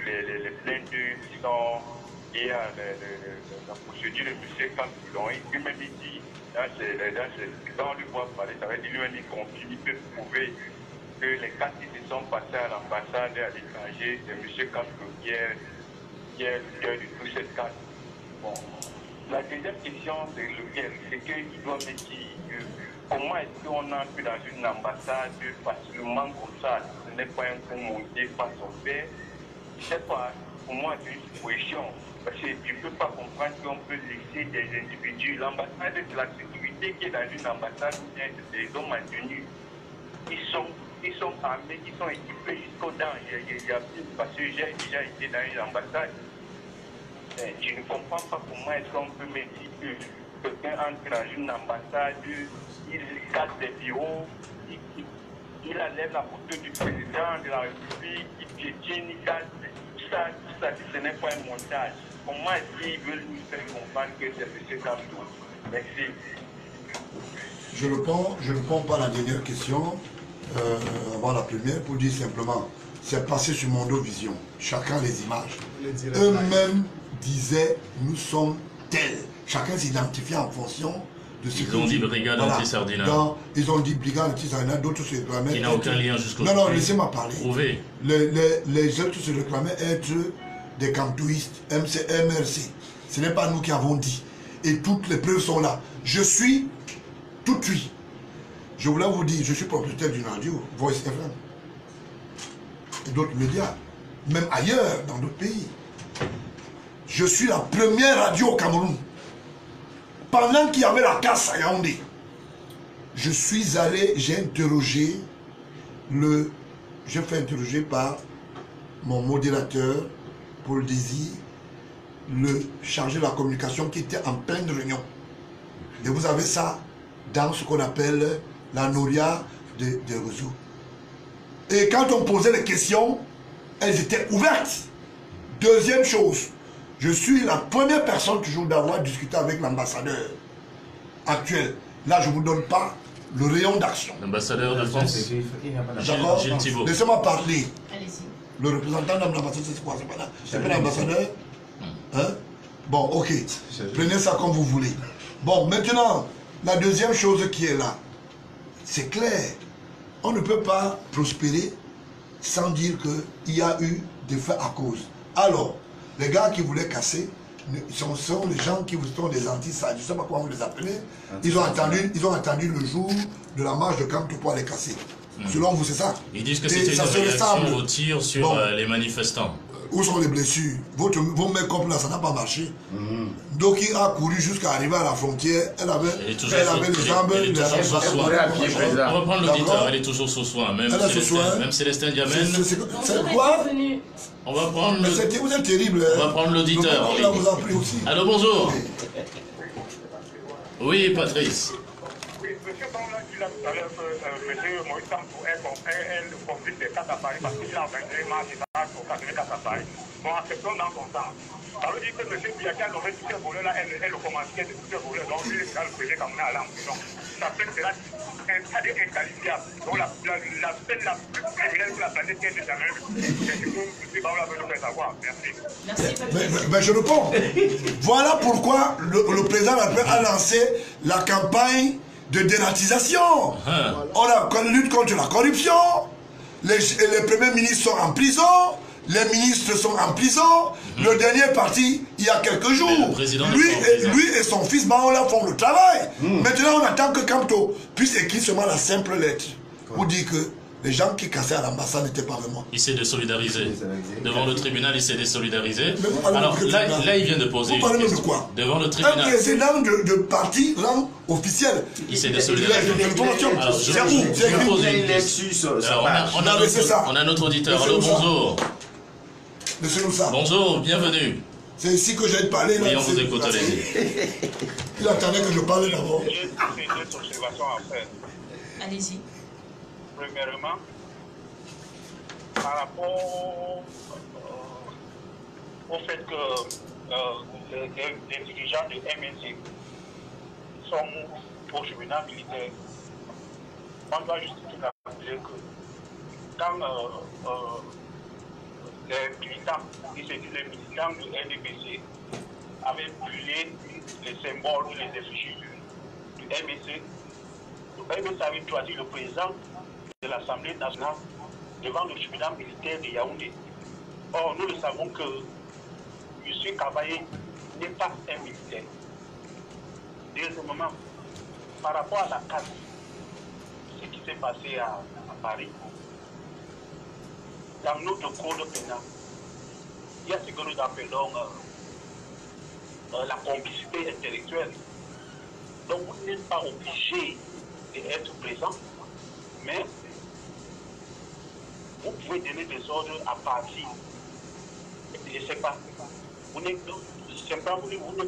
les plaintes qui sont liées à la procédure de M. Kamtoulon. Lui-même il dit, quand on lui voit parler, ça veut dire lui-même il confirme, il peut prouver que les cartes qui se sont passées à l'ambassade et à l'étranger, c'est M. Kamtoulon qui est le de toute cette carte. Bon. La deuxième question, c'est lequel? C'est qu'il doit me dire comment est-ce qu'on entre dans une ambassade facilement comme ça? Ce n'est pas un coup monté par son père. Je ne sais pas, pour moi, c'est une situation. Parce que tu ne peux pas comprendre qu'on peut laisser des individus. L'ambassade de la sécurité qui est dans une ambassade, des hommes en tenue. Ils sont armés, ils sont équipés jusqu'aux dents. Parce que j'ai déjà été dans une ambassade. Je ne comprends pas comment est-ce qu'on peut me dire que quelqu'un entre dans une ambassade, il casse des bureaux, il enlève la photo du président de la République, il piétine, il casse tout ça, ce n'est pas un montage. Comment est-ce qu'ils veulent nous faire comprendre que c'est M. Kamto? Merci. Je réponds pas à la dernière question, avant la première, pour dire simplement, c'est passé sur Mondovision, chacun les images. Eux-mêmes disaient, nous sommes tels. Chacun s'identifiait en fonction de ce Ils ont dit brigade anti-Sardina. Ils ont dit brigade anti-Sardina, d'autres se réclamaient. Qui n'a aucun lien jusqu'au Non, laissez-moi parler. Prouvé. Les autres se réclamaient être des camtouistes, MRC. Ce n'est pas nous qui avons dit. Et toutes les preuves sont là. Je suis tout de suite. Je voulais vous dire, je suis propriétaire d'une radio, Voice FM. et d'autres médias, même ailleurs, dans d'autres pays. Je suis la première radio au Cameroun. Pendant qu'il y avait la casse à Yaoundé, je suis allé, j'ai interrogé j'ai fait interroger par mon modérateur, Paul Désir, le chargé de la communication qui était en pleine réunion. Et vous avez ça dans ce qu'on appelle la Noria de réseau. Et quand on posait les questions, elles étaient ouvertes. Deuxième chose, je suis la première personne toujours d'avoir discuté avec l'ambassadeur actuel. Là, je ne vous donne pas le rayon d'action. L'ambassadeur de France. D'accord. Laissez-moi parler. Allez-y. Le représentant de l'ambassadeur, c'est quoi? C'est pas l'ambassadeur? Hein? Bon, ok. Prenez ça comme vous voulez. Bon, maintenant, la deuxième chose qui est là, c'est clair. On ne peut pas prospérer sans dire qu'il y a eu des faits à cause. Alors, les gars qui voulaient casser, sont les gens qui sont des anti-sages, je ne sais pas comment vous les appelez. Ils ont attendu le jour de la marche de Kamto pour les casser. Selon vous, c'est ça? Ils disent que c'était une réaction au tir sur les manifestants. Où sont les blessures? Vos make-up là, ça n'a pas marché. Donc il a couru jusqu'à arriver à la frontière. Elle avait les jambes. On va prendre l'auditeur, elle est toujours sous soin. Même Célestin Diamène. C'est quoi? On va prendre le... Vous êtes terrible. On va prendre l'auditeur. Allô, bonjour. Oui, Patrice. Oui, monsieur Bamla dit là tout à l'heure que monsieur Moïse Tampo est conflit des cas à Paris parce qu'il a organisé une marche pour casser les cas à Paris. Bon, acceptons dans son temps. Ça veut dire que monsieur Biakia aurait tous ces volets-là, elle le commençait de tous ces volets, donc lui, il sera le président comme on est à l'emprisonnement. Ça fait que c'est là inqualifiable. Donc la peine la plus criminelle que la planète Terre n'ait jamais vue. C'est ce que monsieur Bamla veut nous faire savoir. Merci. Mais je réponds. Voilà pourquoi le président a lancé la campagne de dératisation. On a lutte contre la corruption. Les premiers ministres sont en prison. Les ministres sont en prison. Le dernier est parti il y a quelques jours. Lui et son fils Baola font le travail. Maintenant, on attend que Kamto puisse écrire seulement la simple lettre pour dire que les gens qui cassaient à l'ambassade n'étaient pas vraiment. Il s'est désolidariser. Devant le tribunal, il s'est désolidariser. Alors là, il vient de poser. Vous parlez de quoi? Devant le tribunal. Un président de parti rang officiel. Il s'est désolidariser. Alors, je pose une question. On a notre auditeur. Allô, bonjour. Monsieur Moussa. Bonjour, bienvenue. C'est ici que j'ai parlé. Oui, on vous écoute, allez-y. Il attendait que je parle d'abord. J'ai deux observations à faire. Allez-y. Premièrement, par rapport au fait que les dirigeants de MNC sont au tribunal militaire, on doit juste rappeler que quand les militants du NDPC avaient brûlé les symboles ou les effigies du MNC, le MNC avait choisi le président de l'Assemblée nationale devant le tribunal militaire de Yaoundé. Or, nous le savons que M. Cavaillé n'est pas un militaire. Deuxièmement, par rapport à la casse, ce qui s'est passé à Paris, dans notre code pénal, il y a ce que nous appelons la complicité intellectuelle. Donc, vous n'êtes pas obligé d'être présent, mais vous pouvez donner des ordres à partir. Je ne sais pas. Vous n'êtes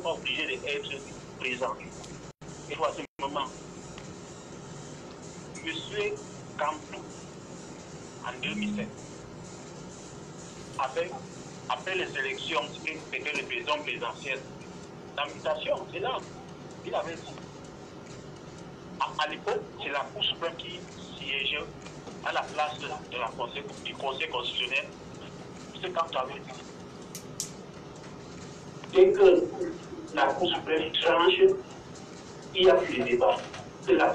pas obligé d'être présent. Et à ce moment, M. Kamto, en 2007, après les élections, c'était le président présidentiel, l'invitation, c'est là. Il avait dit. À l'époque, c'est la Cour suprême qui siégeait à la place du Conseil constitutionnel. C'est quand tu avais dit. Dès que la Cour suprême tranche, il y a plus de débat. Que la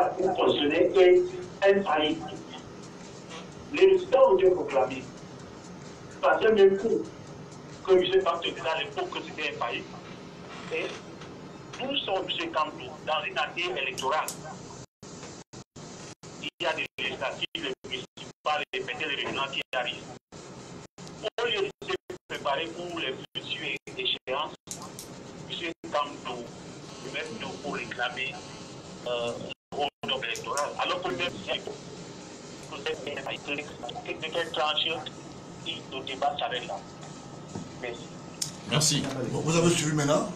Cour constitutionnelle est infaillible. Les résultats ont été proclamés. Parce que même coup que M. Kamto disait à l'époque que c'était infaillible. Et nous sommes M. Kamto dans une année électorale. Il y a des législatives, les municipales et peut-être les régionales qui arrivent. Au lieu de se préparer pour les futures échéances, M. Kamdou, même nous pour réclamer au nom électoral. Alors que même si de quelle tranche le débat s'arrête là. Merci. Merci. Bon, vous avez suivi maintenant?